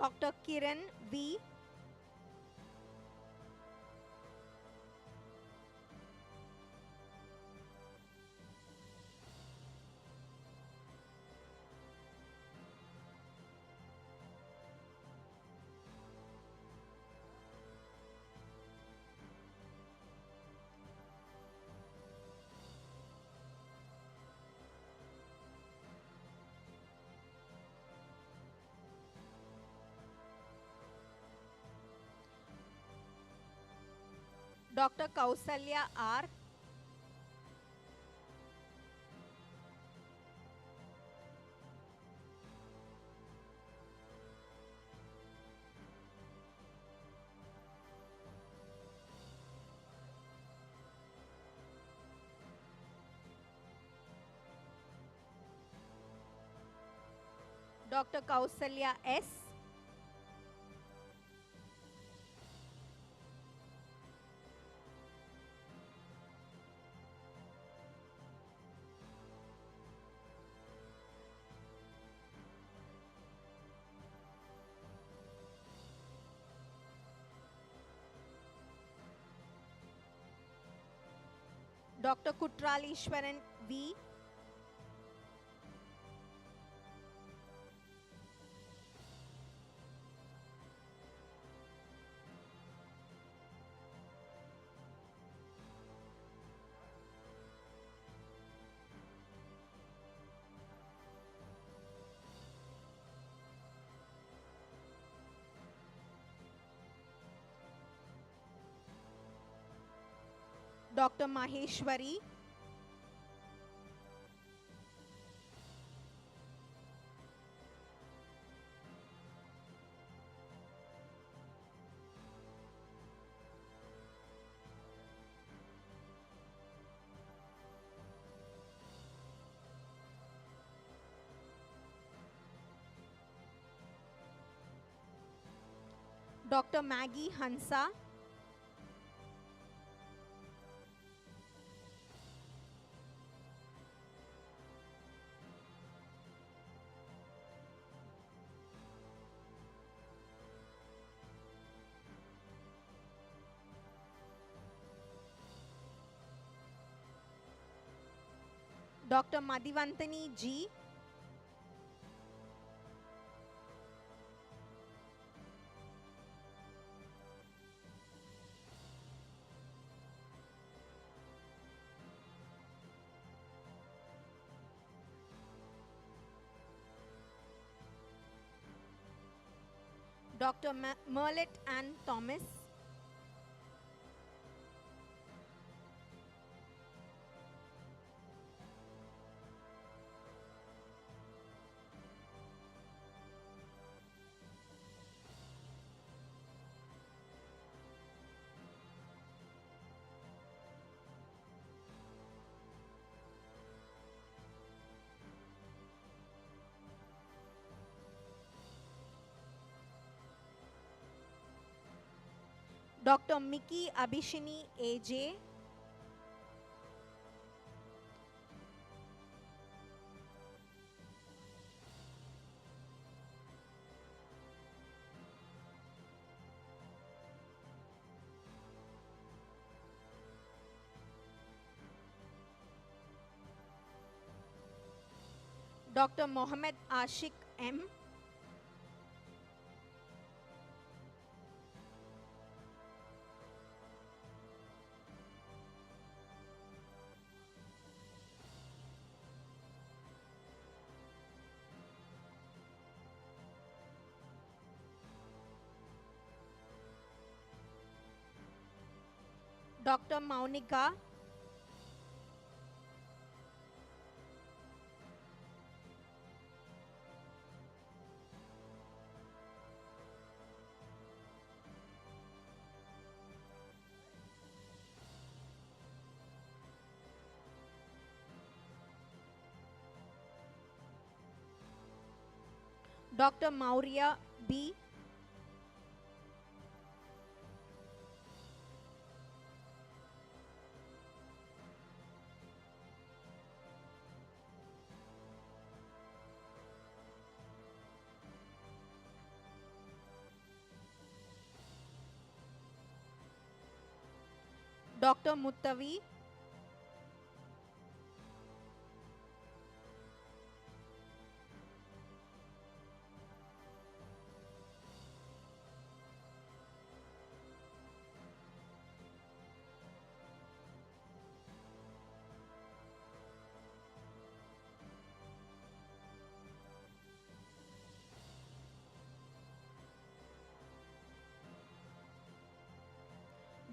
Dr. Kiran V, Dr. Kausalya R, Dr. Kausalya S, Dr. Kutralishwaran V, Dr. Maheshwari, Dr. Maggie Hansa, Dr. Madhivantani G. Dr. Merlet Ann Thomas. Dr. Mickey Abhishini AJ. Dr. Mohammed Ashik M. Dr. Maunika. Dr. Maurya B. Dr. Muttavi.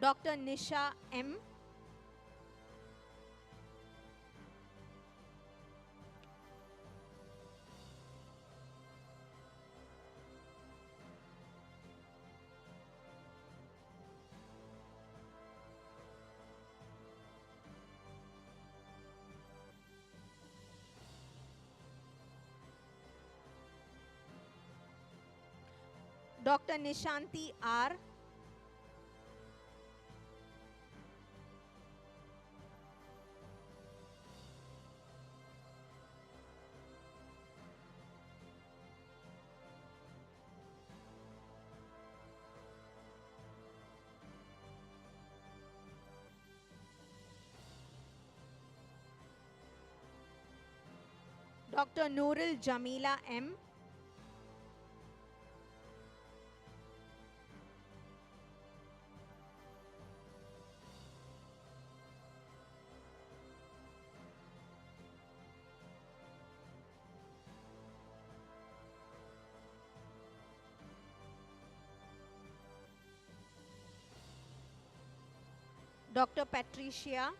Dr. Nisha M. Dr. Nishanti R. Dr. Nooril Jamila M. Dr. Patricia.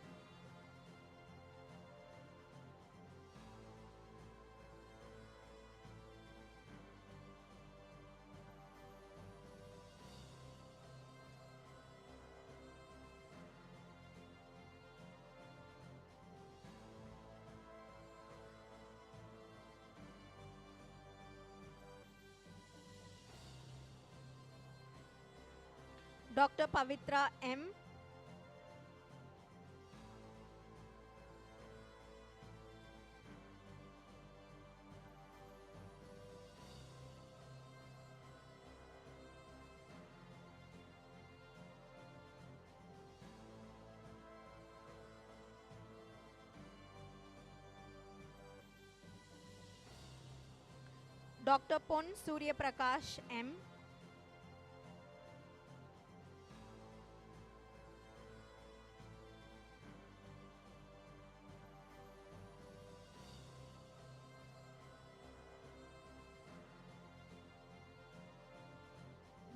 Dr. Pavitra M. Dr. Pon Surya Prakash M.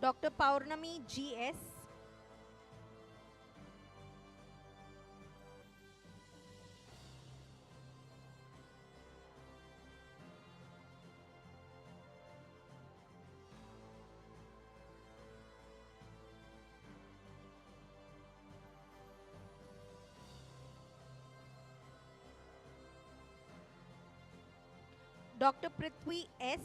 Dr. Paurnami G.S. Dr. Prithvi S.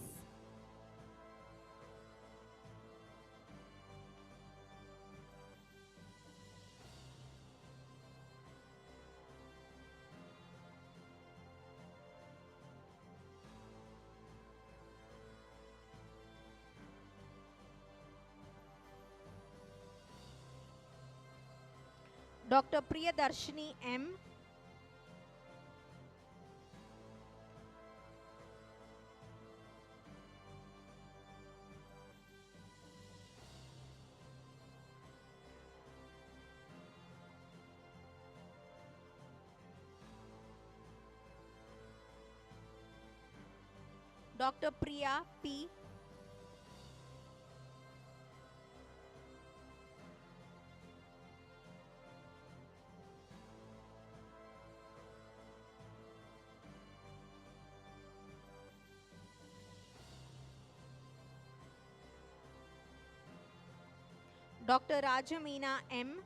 Dr. Priyadarshini M. Dr. Priya P. Dr. Rajamina M.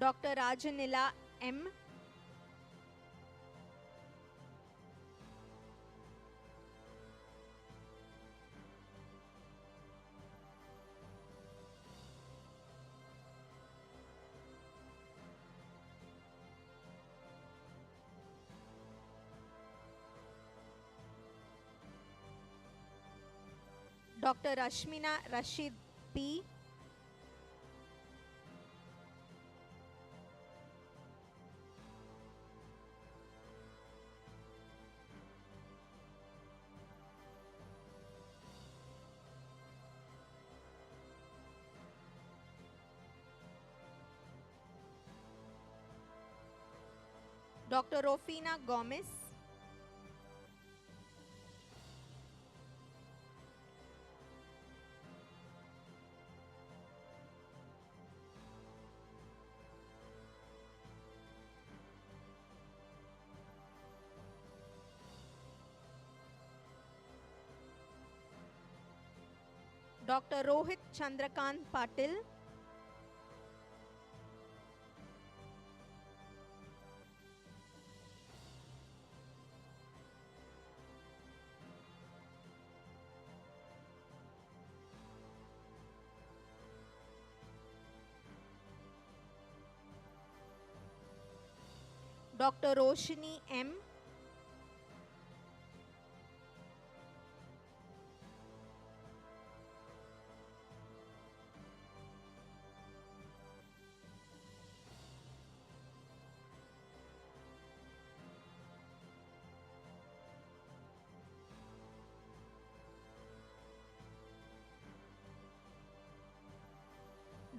Dr. Rajanila M. Dr. Rashmina Rashid P. Dr. Rofina Gomez. Dr. Rohit Chandrakant Patil. Dr. Roshini M.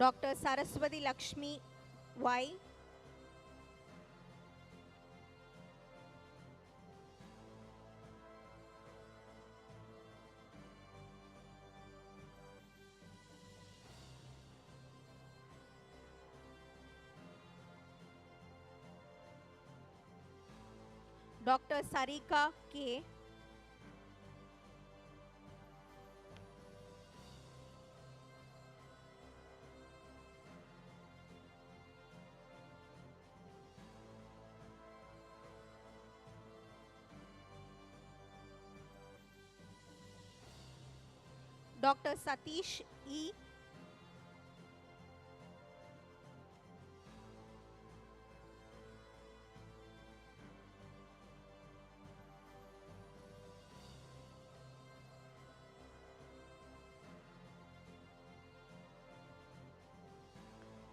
Dr. Saraswati Lakshmi Y. Dr. Sarika K. Dr. Satish E.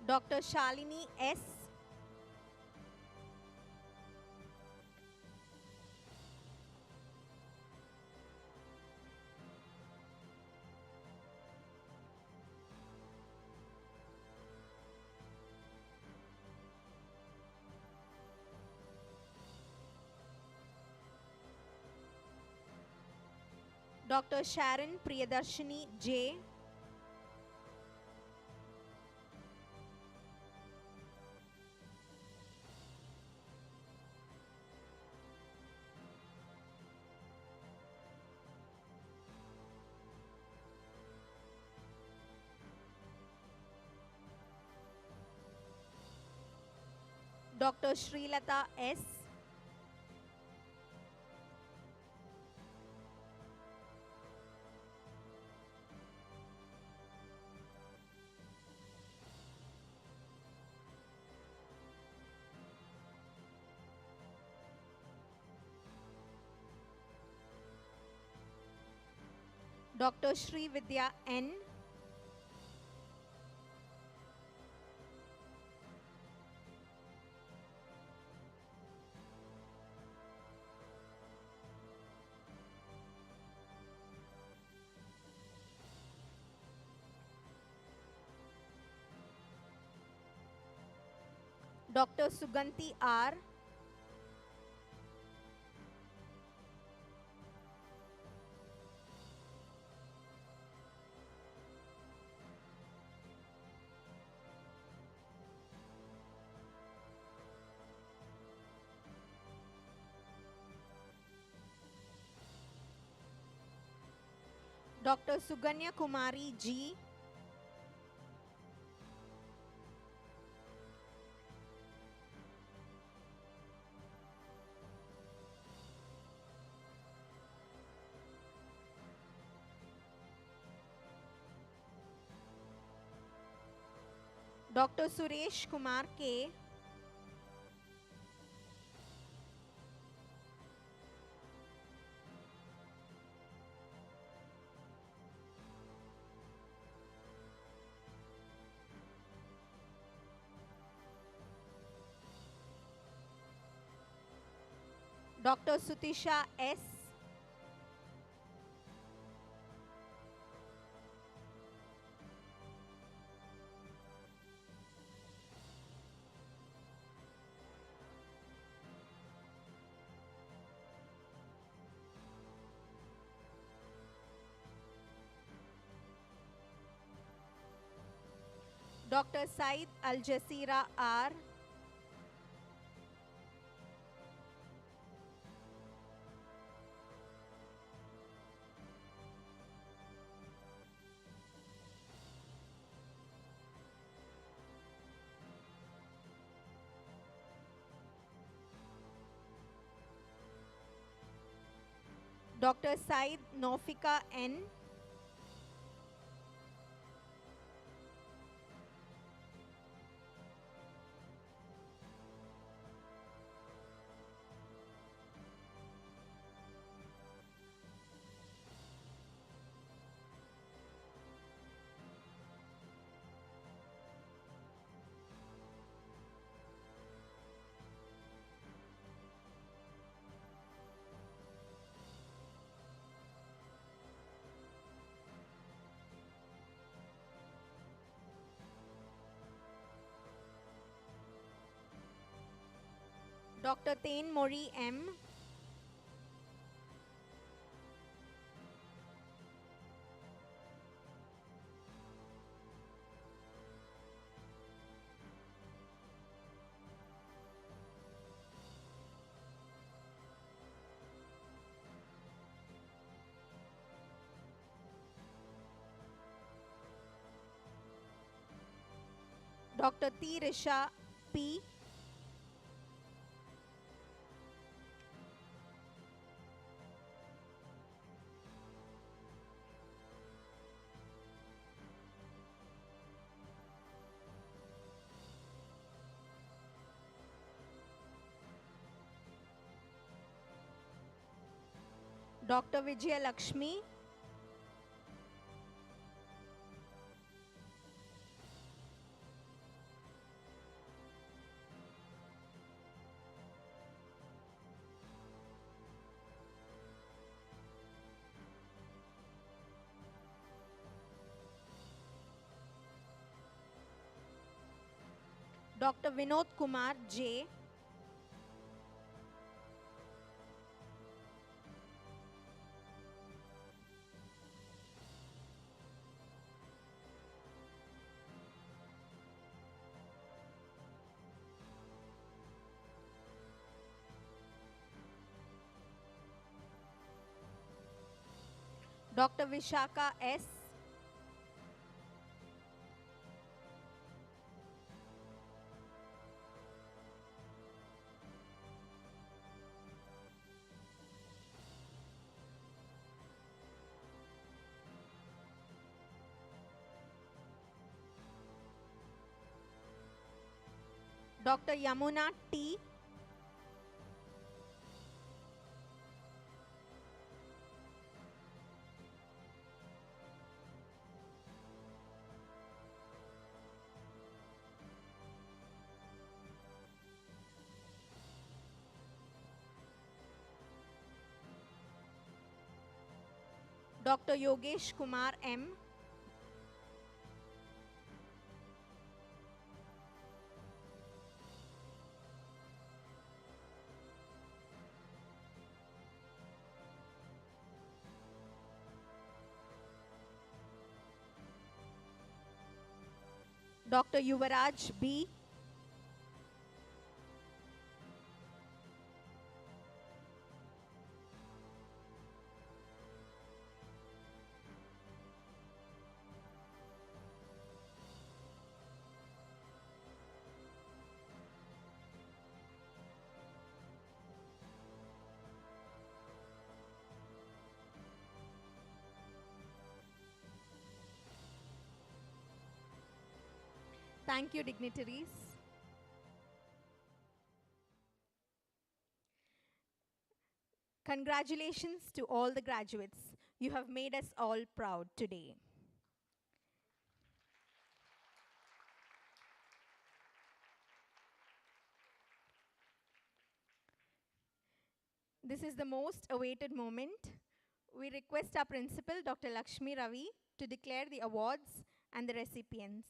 Dr. Shalini S. Dr. Sharon Priyadarshini J. Dr. Srilata S. Dr. Sri Vidya N. Dr. Suganti R. Dr. Suganya Kumari G. Dr. Suresh Kumar K. Dr. Sutisha S. Dr. Said Al Jazeera R. Dr. Said Nofika N. Dr. Tain Mori M. Dr. T. Risha P. Dr. Vijaya Lakshmi. Dr. Vinod Kumar J. Dr. Vishaka S. Dr. Yamuna T. Dr. Yogesh Kumar M. Dr. Yuvaraj B. Thank you, dignitaries. Congratulations to all the graduates. You have made us all proud today. This is the most awaited moment. We request our principal, Dr. Lakshmi Ravi, to declare the awards and the recipients.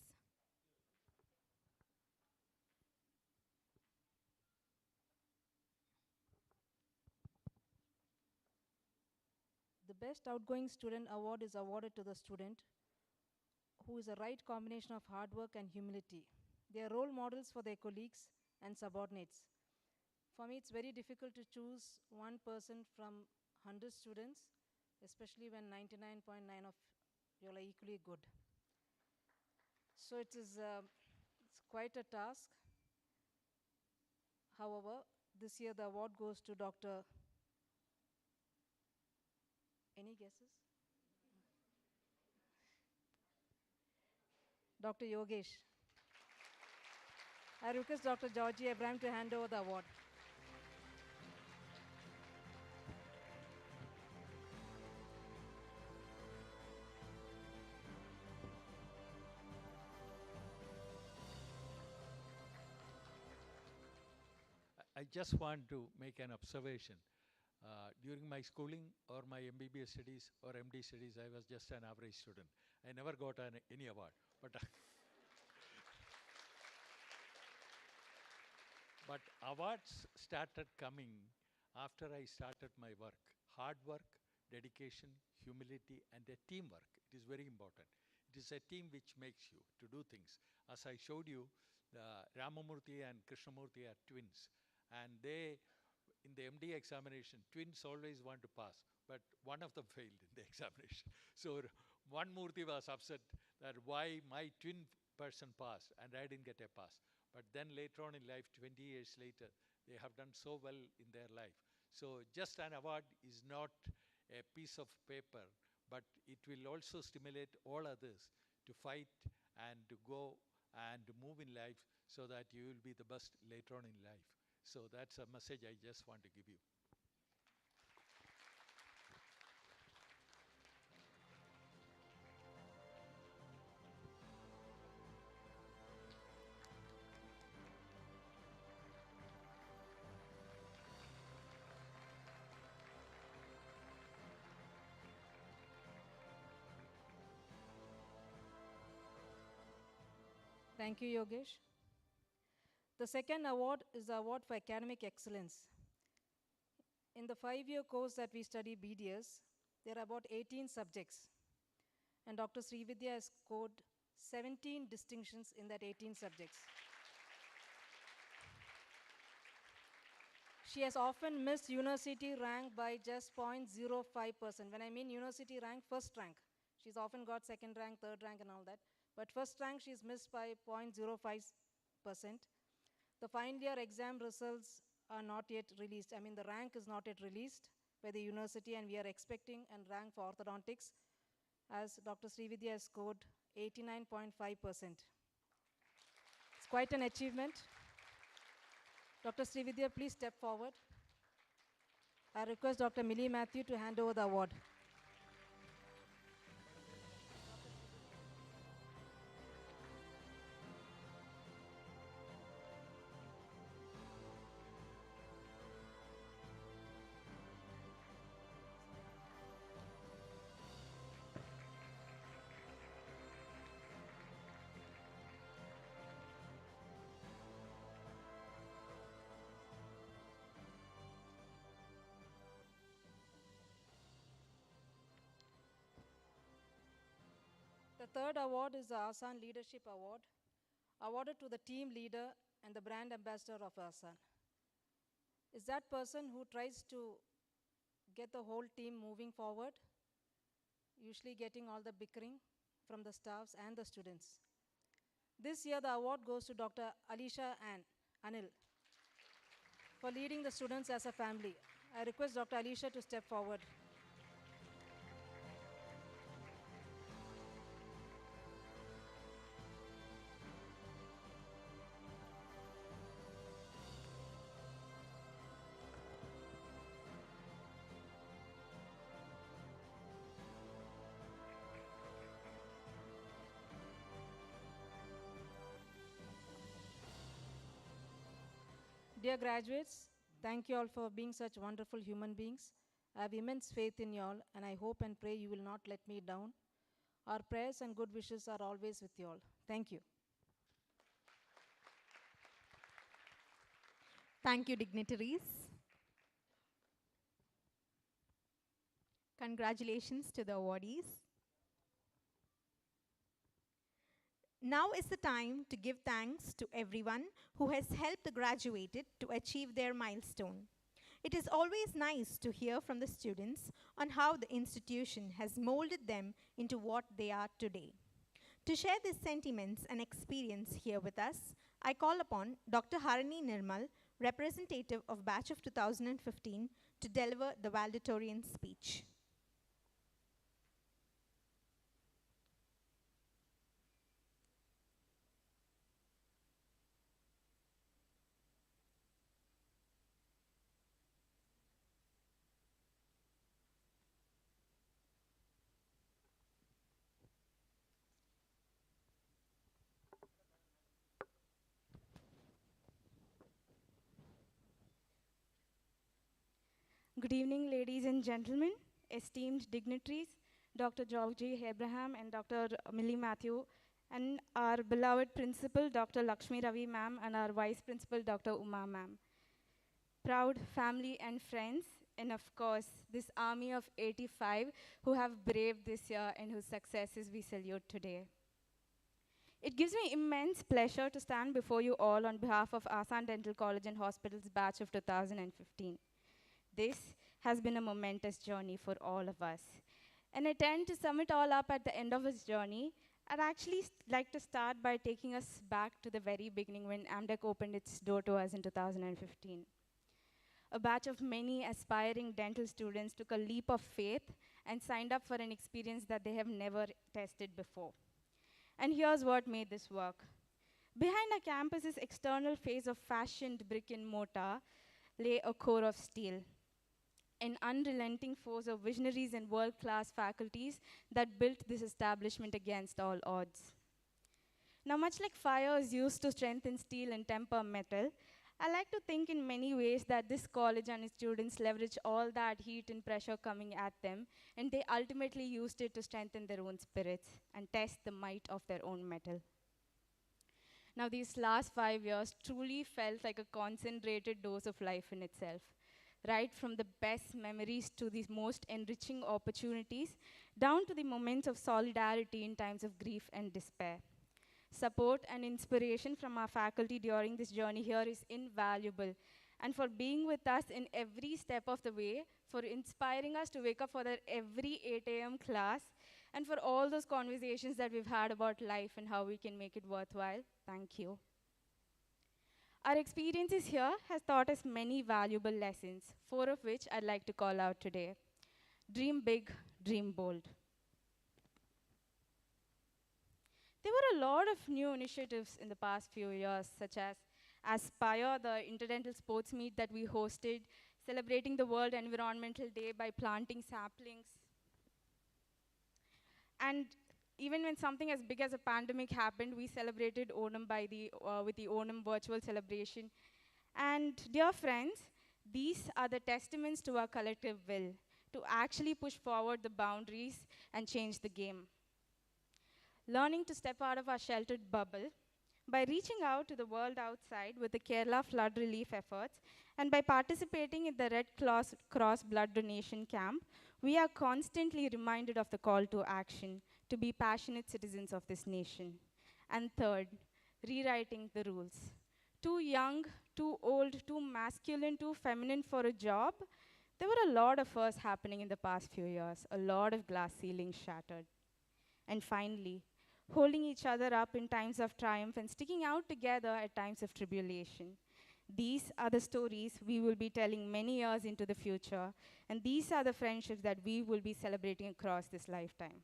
The Best Outgoing Student Award is awarded to the student who is a right combination of hard work and humility. They are role models for their colleagues and subordinates. For me, it's very difficult to choose one person from 100 students, especially when 99.9 of you all are equally good. So it's quite a task. However, this year the award goes to Dr. Any guesses? Dr. Yogesh. I request Dr. Georgie Abraham to hand over the award. I just want to make an observation. During my schooling or my MBBS studies or MD studies, I was just an average student. I never got any award. But awards started coming after I started my work. Hard work, dedication, humility, and a teamwork. It is very important. It is a team which makes you to do things. As I showed you, Ramamurthy and Krishnamurthy are twins. And they, in the MD examination, twins always want to pass, but one of them failed in the examination. So one Murthy was upset that why my twin person passed and I didn't get a pass. But then later on in life, 20 years later, they have done so well in their life. So just an award is not a piece of paper, but it will also stimulate all others to fight and to go and to move in life so that you will be the best later on in life. So that's a message I just want to give you. Thank you, Yogesh. The second award is the award for academic excellence. In the 5-year course that we study BDS, there are about 18 subjects. And Dr. Srividya has scored 17 distinctions in that 18 subjects. She has often missed university rank by just 0.05%. When I mean university rank, first rank. She's often got second rank, third rank and all that. But first rank she's missed by 0.05%. The final year exam results are not yet released. I mean, the rank is not yet released by the university, and we are expecting a rank for orthodontics, as Dr. Srividya has scored 89.5%. It's quite an achievement. Dr. Srividya, please step forward. I request Dr. Millie Matthew to hand over the award. The third award is the ASAN Leadership Award, awarded to the team leader and the brand ambassador of ASAN. Is that person who tries to get the whole team moving forward, usually getting all the bickering from the staffs and the students. This year, the award goes to Dr. Alisha Anil for leading the students as a family. I request Dr. Alisha to step forward. Dear graduates, thank you all for being such wonderful human beings. I have immense faith in you all, and I hope and pray you will not let me down. Our prayers and good wishes are always with you all. Thank you. Thank you, dignitaries. Congratulations to the awardees. Now is the time to give thanks to everyone who has helped the graduated to achieve their milestone. It is always nice to hear from the students on how the institution has molded them into what they are today. To share these sentiments and experience here with us, I call upon Dr. Harini Nirmal, representative of batch of 2015, to deliver the valedictorian speech. Good evening, ladies and gentlemen, esteemed dignitaries, Dr. Georgie Abraham and Dr. Millie Matthew, and our beloved principal, Dr. Lakshmi Ravi ma'am, and our vice principal, Dr. Uma ma'am. Proud family and friends, and of course, this army of 85 who have braved this year and whose successes we salute today. It gives me immense pleasure to stand before you all on behalf of Asan Dental College and Hospitals batch of 2015. This has been a momentous journey for all of us. And I tend to sum it all up at the end of this journey. I'd actually like to start by taking us back to the very beginning when AMDEC opened its door to us in 2015. A batch of many aspiring dental students took a leap of faith and signed up for an experience that they have never tested before. And here's what made this work. Behind our campus's external face of fashioned brick and mortar lay a core of steel, an unrelenting force of visionaries and world-class faculties that built this establishment against all odds. Now, much like fire is used to strengthen steel and temper metal, I like to think in many ways that this college and its students leverage all that heat and pressure coming at them, and they ultimately used it to strengthen their own spirits and test the might of their own metal. Now, these last 5 years truly felt like a concentrated dose of life in itself. Right from the best memories to the most enriching opportunities, down to the moments of solidarity in times of grief and despair. Support and inspiration from our faculty during this journey here is invaluable. And for being with us in every step of the way, for inspiring us to wake up for that every 8 a.m. class, and for all those conversations that we've had about life and how we can make it worthwhile. Thank you. Our experiences here has taught us many valuable lessons, 4 of which I'd like to call out today. Dream big, dream bold. There were a lot of new initiatives in the past few years, such as Aspire, the interdental sports meet that we hosted, celebrating the World Environmental Day by planting saplings. And even when something as big as a pandemic happened, we celebrated Onam with the Onam virtual celebration. And dear friends, these are the testaments to our collective will to actually push forward the boundaries and change the game. Learning to step out of our sheltered bubble by reaching out to the world outside with the Kerala flood relief efforts, and by participating in the Red Cross blood donation camp, we are constantly reminded of the call to action, to be passionate citizens of this nation. And third, rewriting the rules. Too young, too old, too masculine, too feminine for a job. There were a lot of firsts happening in the past few years, a lot of glass ceilings shattered. And finally, holding each other up in times of triumph and sticking out together at times of tribulation. These are the stories we will be telling many years into the future, and these are the friendships that we will be celebrating across this lifetime.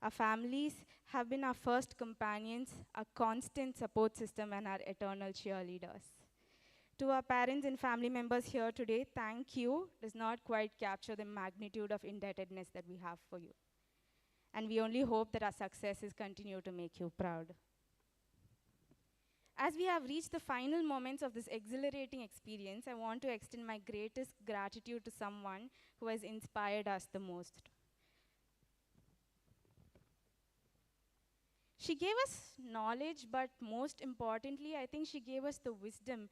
Our families have been our first companions, our constant support system, and our eternal cheerleaders. To our parents and family members here today, thank you does not quite capture the magnitude of indebtedness that we have for you. And we only hope that our successes continue to make you proud. As we have reached the final moments of this exhilarating experience, I want to extend my greatest gratitude to someone who has inspired us the most. She gave us knowledge, but most importantly, I think she gave us the wisdom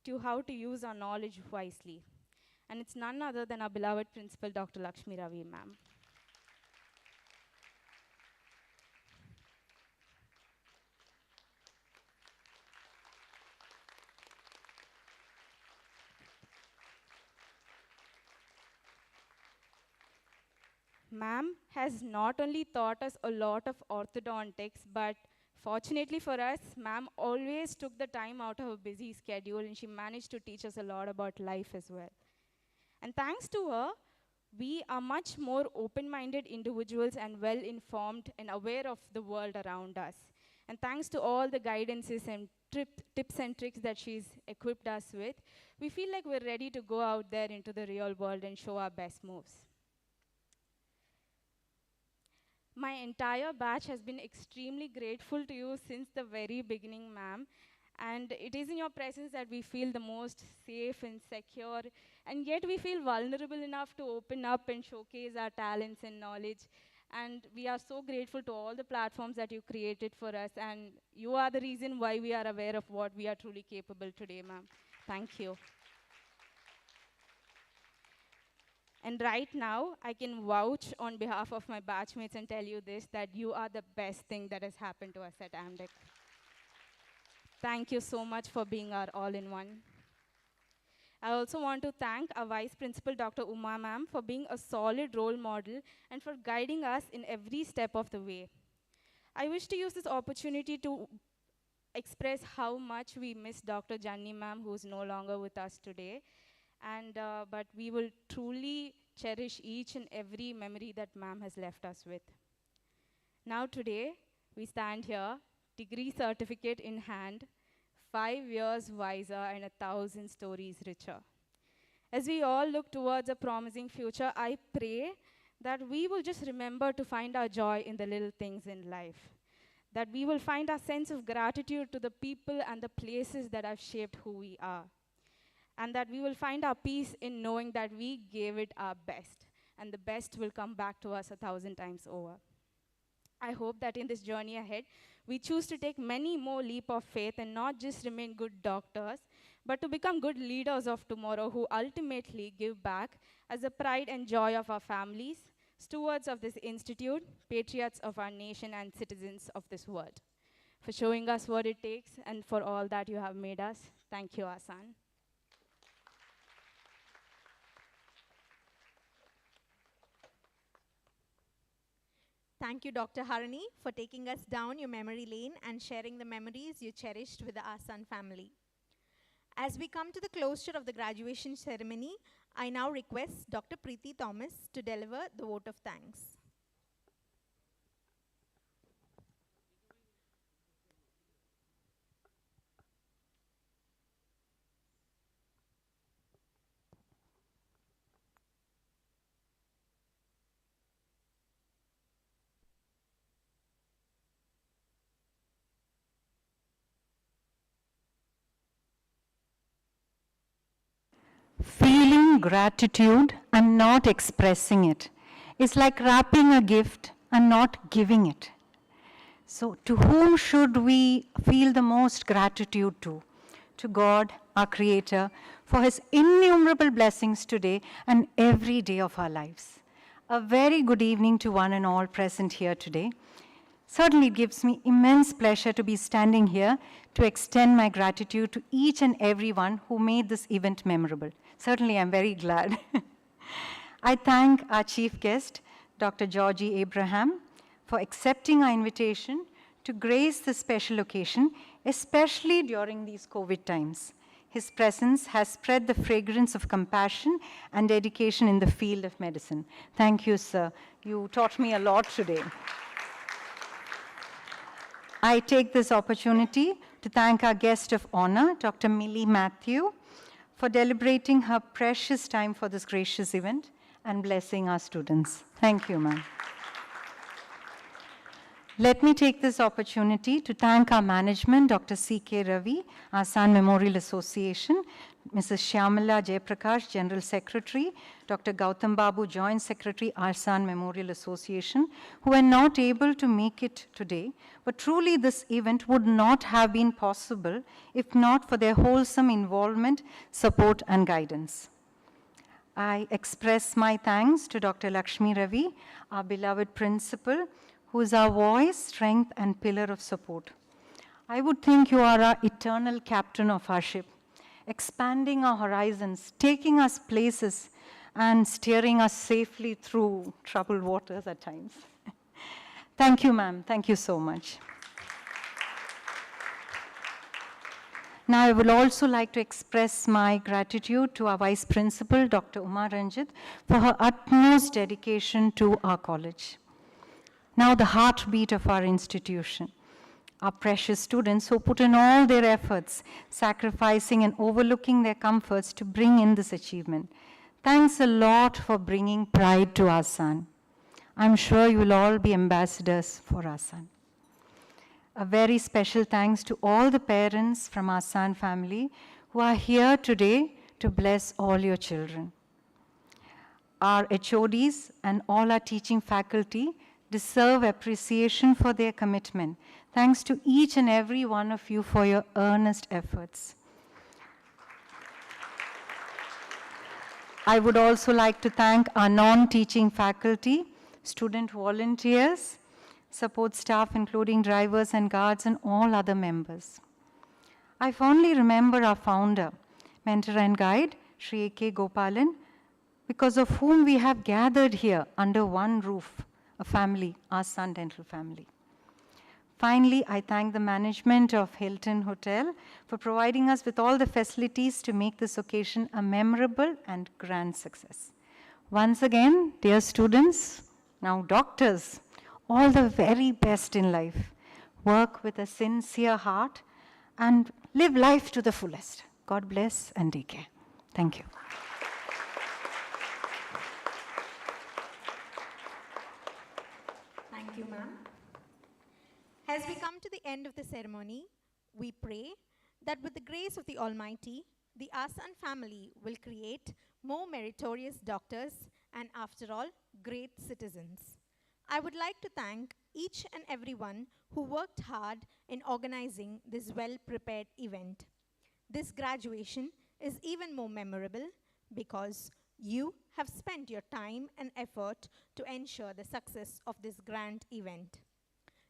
to how to use our knowledge wisely. And it's none other than our beloved principal, Dr. Lakshmi Ravi, ma'am. Ma'am has not only taught us a lot of orthodontics, but fortunately for us, ma'am always took the time out of her busy schedule, and she managed to teach us a lot about life as well. And thanks to her, we are much more open-minded individuals and well-informed and aware of the world around us. And thanks to all the guidances and tips and tricks that she's equipped us with, we feel like we're ready to go out there into the real world and show our best moves. My entire batch has been extremely grateful to you since the very beginning, ma'am. And it is in your presence that we feel the most safe and secure, and yet we feel vulnerable enough to open up and showcase our talents and knowledge. And we are so grateful to all the platforms that you created for us, and you are the reason why we are aware of what we are truly capable today, ma'am. Thank you. And right now, I can vouch on behalf of my batchmates and tell you this, that you are the best thing that has happened to us at AMDEC. Thank you so much for being our all-in-one. I also want to thank our Vice Principal, Dr. Uma ma'am, for being a solid role model and for guiding us in every step of the way. I wish to use this opportunity to express how much we miss Dr. Janni ma'am, who is no longer with us today. But we will truly cherish each and every memory that ma'am has left us with. Now today, we stand here, degree certificate in hand, 5 years wiser and 1,000 stories richer. As we all look towards a promising future, I pray that we will just remember to find our joy in the little things in life. That we will find our sense of gratitude to the people and the places that have shaped who we are. And that we will find our peace in knowing that we gave it our best, and the best will come back to us 1,000 times over. I hope that in this journey ahead, we choose to take many more leap of faith and not just remain good doctors, but to become good leaders of tomorrow who ultimately give back as the pride and joy of our families, stewards of this institute, patriots of our nation, and citizens of this world. For showing us what it takes and for all that you have made us. Thank you, Asan. Thank you, Dr. Harani, for taking us down your memory lane and sharing the memories you cherished with the Asan family. As we come to the closure of the graduation ceremony, I now request Dr. Preeti Thomas to deliver the vote of thanks. Feeling gratitude and not expressing it is like wrapping a gift and not giving it. So, to whom should we feel the most gratitude to? To God, our Creator, for His innumerable blessings today and every day of our lives. A very good evening to one and all present here today. Certainly it gives me immense pleasure to be standing here to extend my gratitude to each and everyone who made this event memorable. Certainly I'm very glad. I thank our chief guest, Dr. Georgie Abraham, for accepting our invitation to grace this special occasion, especially during these COVID times. His presence has spread the fragrance of compassion and dedication in the field of medicine. Thank you, sir. You taught me a lot today. I take this opportunity to thank our guest of honor, Dr. Millie Matthew, for deliberating her precious time for this gracious event and blessing our students. Thank you, ma'am. Let me take this opportunity to thank our management, Dr. C.K. Ravi, our Asan Memorial Association, Mrs. Shyamala Jayaprakash, General Secretary, Dr. Gautam Babu, Joint Secretary, Asan Memorial Association, who were not able to make it today. But truly this event would not have been possible if not for their wholesome involvement, support, and guidance. I express my thanks to Dr. Lakshmi Ravi, our beloved principal, who is our voice, strength, and pillar of support. I would think you are our eternal captain of our ship, expanding our horizons, taking us places, and steering us safely through troubled waters at times. Thank you, ma'am. Thank you so much. Now, I would also like to express my gratitude to our Vice Principal, Dr. Uma Ranjit, for her utmost dedication to our college. Now, the heartbeat of our institution, our precious students who put in all their efforts, sacrificing and overlooking their comforts to bring in this achievement. Thanks a lot for bringing pride to Asan. I'm sure you will all be ambassadors for Asan. A very special thanks to all the parents from Asan family who are here today to bless all your children. Our HODs and all our teaching faculty deserve appreciation for their commitment. Thanks to each and every one of you for your earnest efforts. I would also like to thank our non-teaching faculty, student volunteers, support staff including drivers and guards and all other members. I fondly remember our founder, mentor and guide, Sri A.K. Gopalan, because of whom we have gathered here under one roof, a family, our Asan Dental family. Finally, I thank the management of Hilton Hotel for providing us with all the facilities to make this occasion a memorable and grand success. Once again, dear students, now doctors, all the very best in life. Work with a sincere heart and live life to the fullest. God bless and take care. Thank you. Thank you, ma'am. As we come to the end of the ceremony, we pray that with the grace of the Almighty, the Asan family will create more meritorious doctors and, after all, great citizens. I would like to thank each and everyone who worked hard in organizing this well-prepared event. This graduation is even more memorable because you have spent your time and effort to ensure the success of this grand event.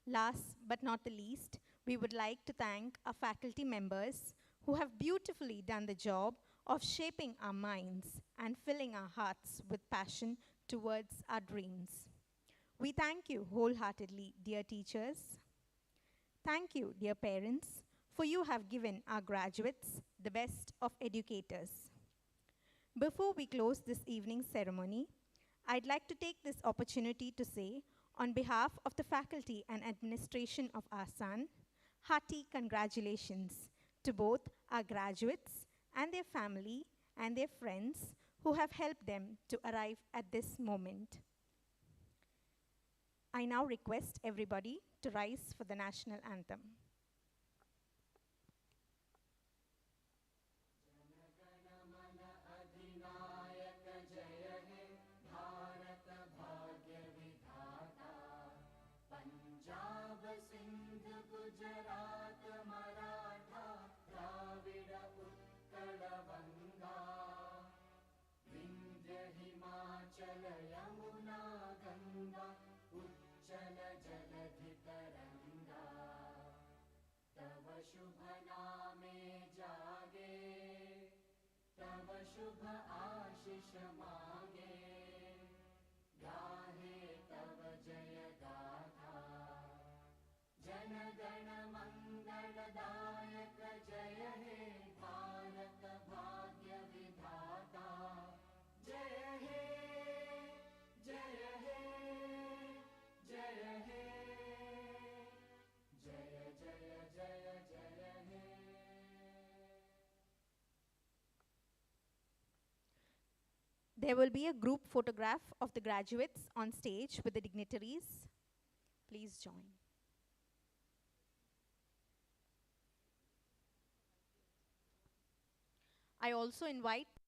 Last but not the least, we would like to thank our faculty members who have beautifully done the job of shaping our minds and filling our hearts with passion towards our dreams. We thank you wholeheartedly, dear teachers. Thank you, dear parents, for you have given our graduates the best of educators. Before we close this evening's ceremony, I'd like to take this opportunity to say, on behalf of the faculty and administration of ASAN, hearty congratulations to both our graduates and their family and their friends who have helped them to arrive at this moment. I now request everybody to rise for the national anthem. Gujarat Maratha Dravid Utkal Ganga Vindhya Himachal Yamuna Ganga उच्चल जलधि तरंगा तव शुभ नामे जागे तव शुभ आशीष मांगे गाहे तव जय गाथा जन गण मंगलदायक जय हे भारत भाग्य विधाता जय हे जय हे जय हे जय जय जय जय हे. There will be a group photograph of the graduates on stage with the dignitaries. Please join. I also invite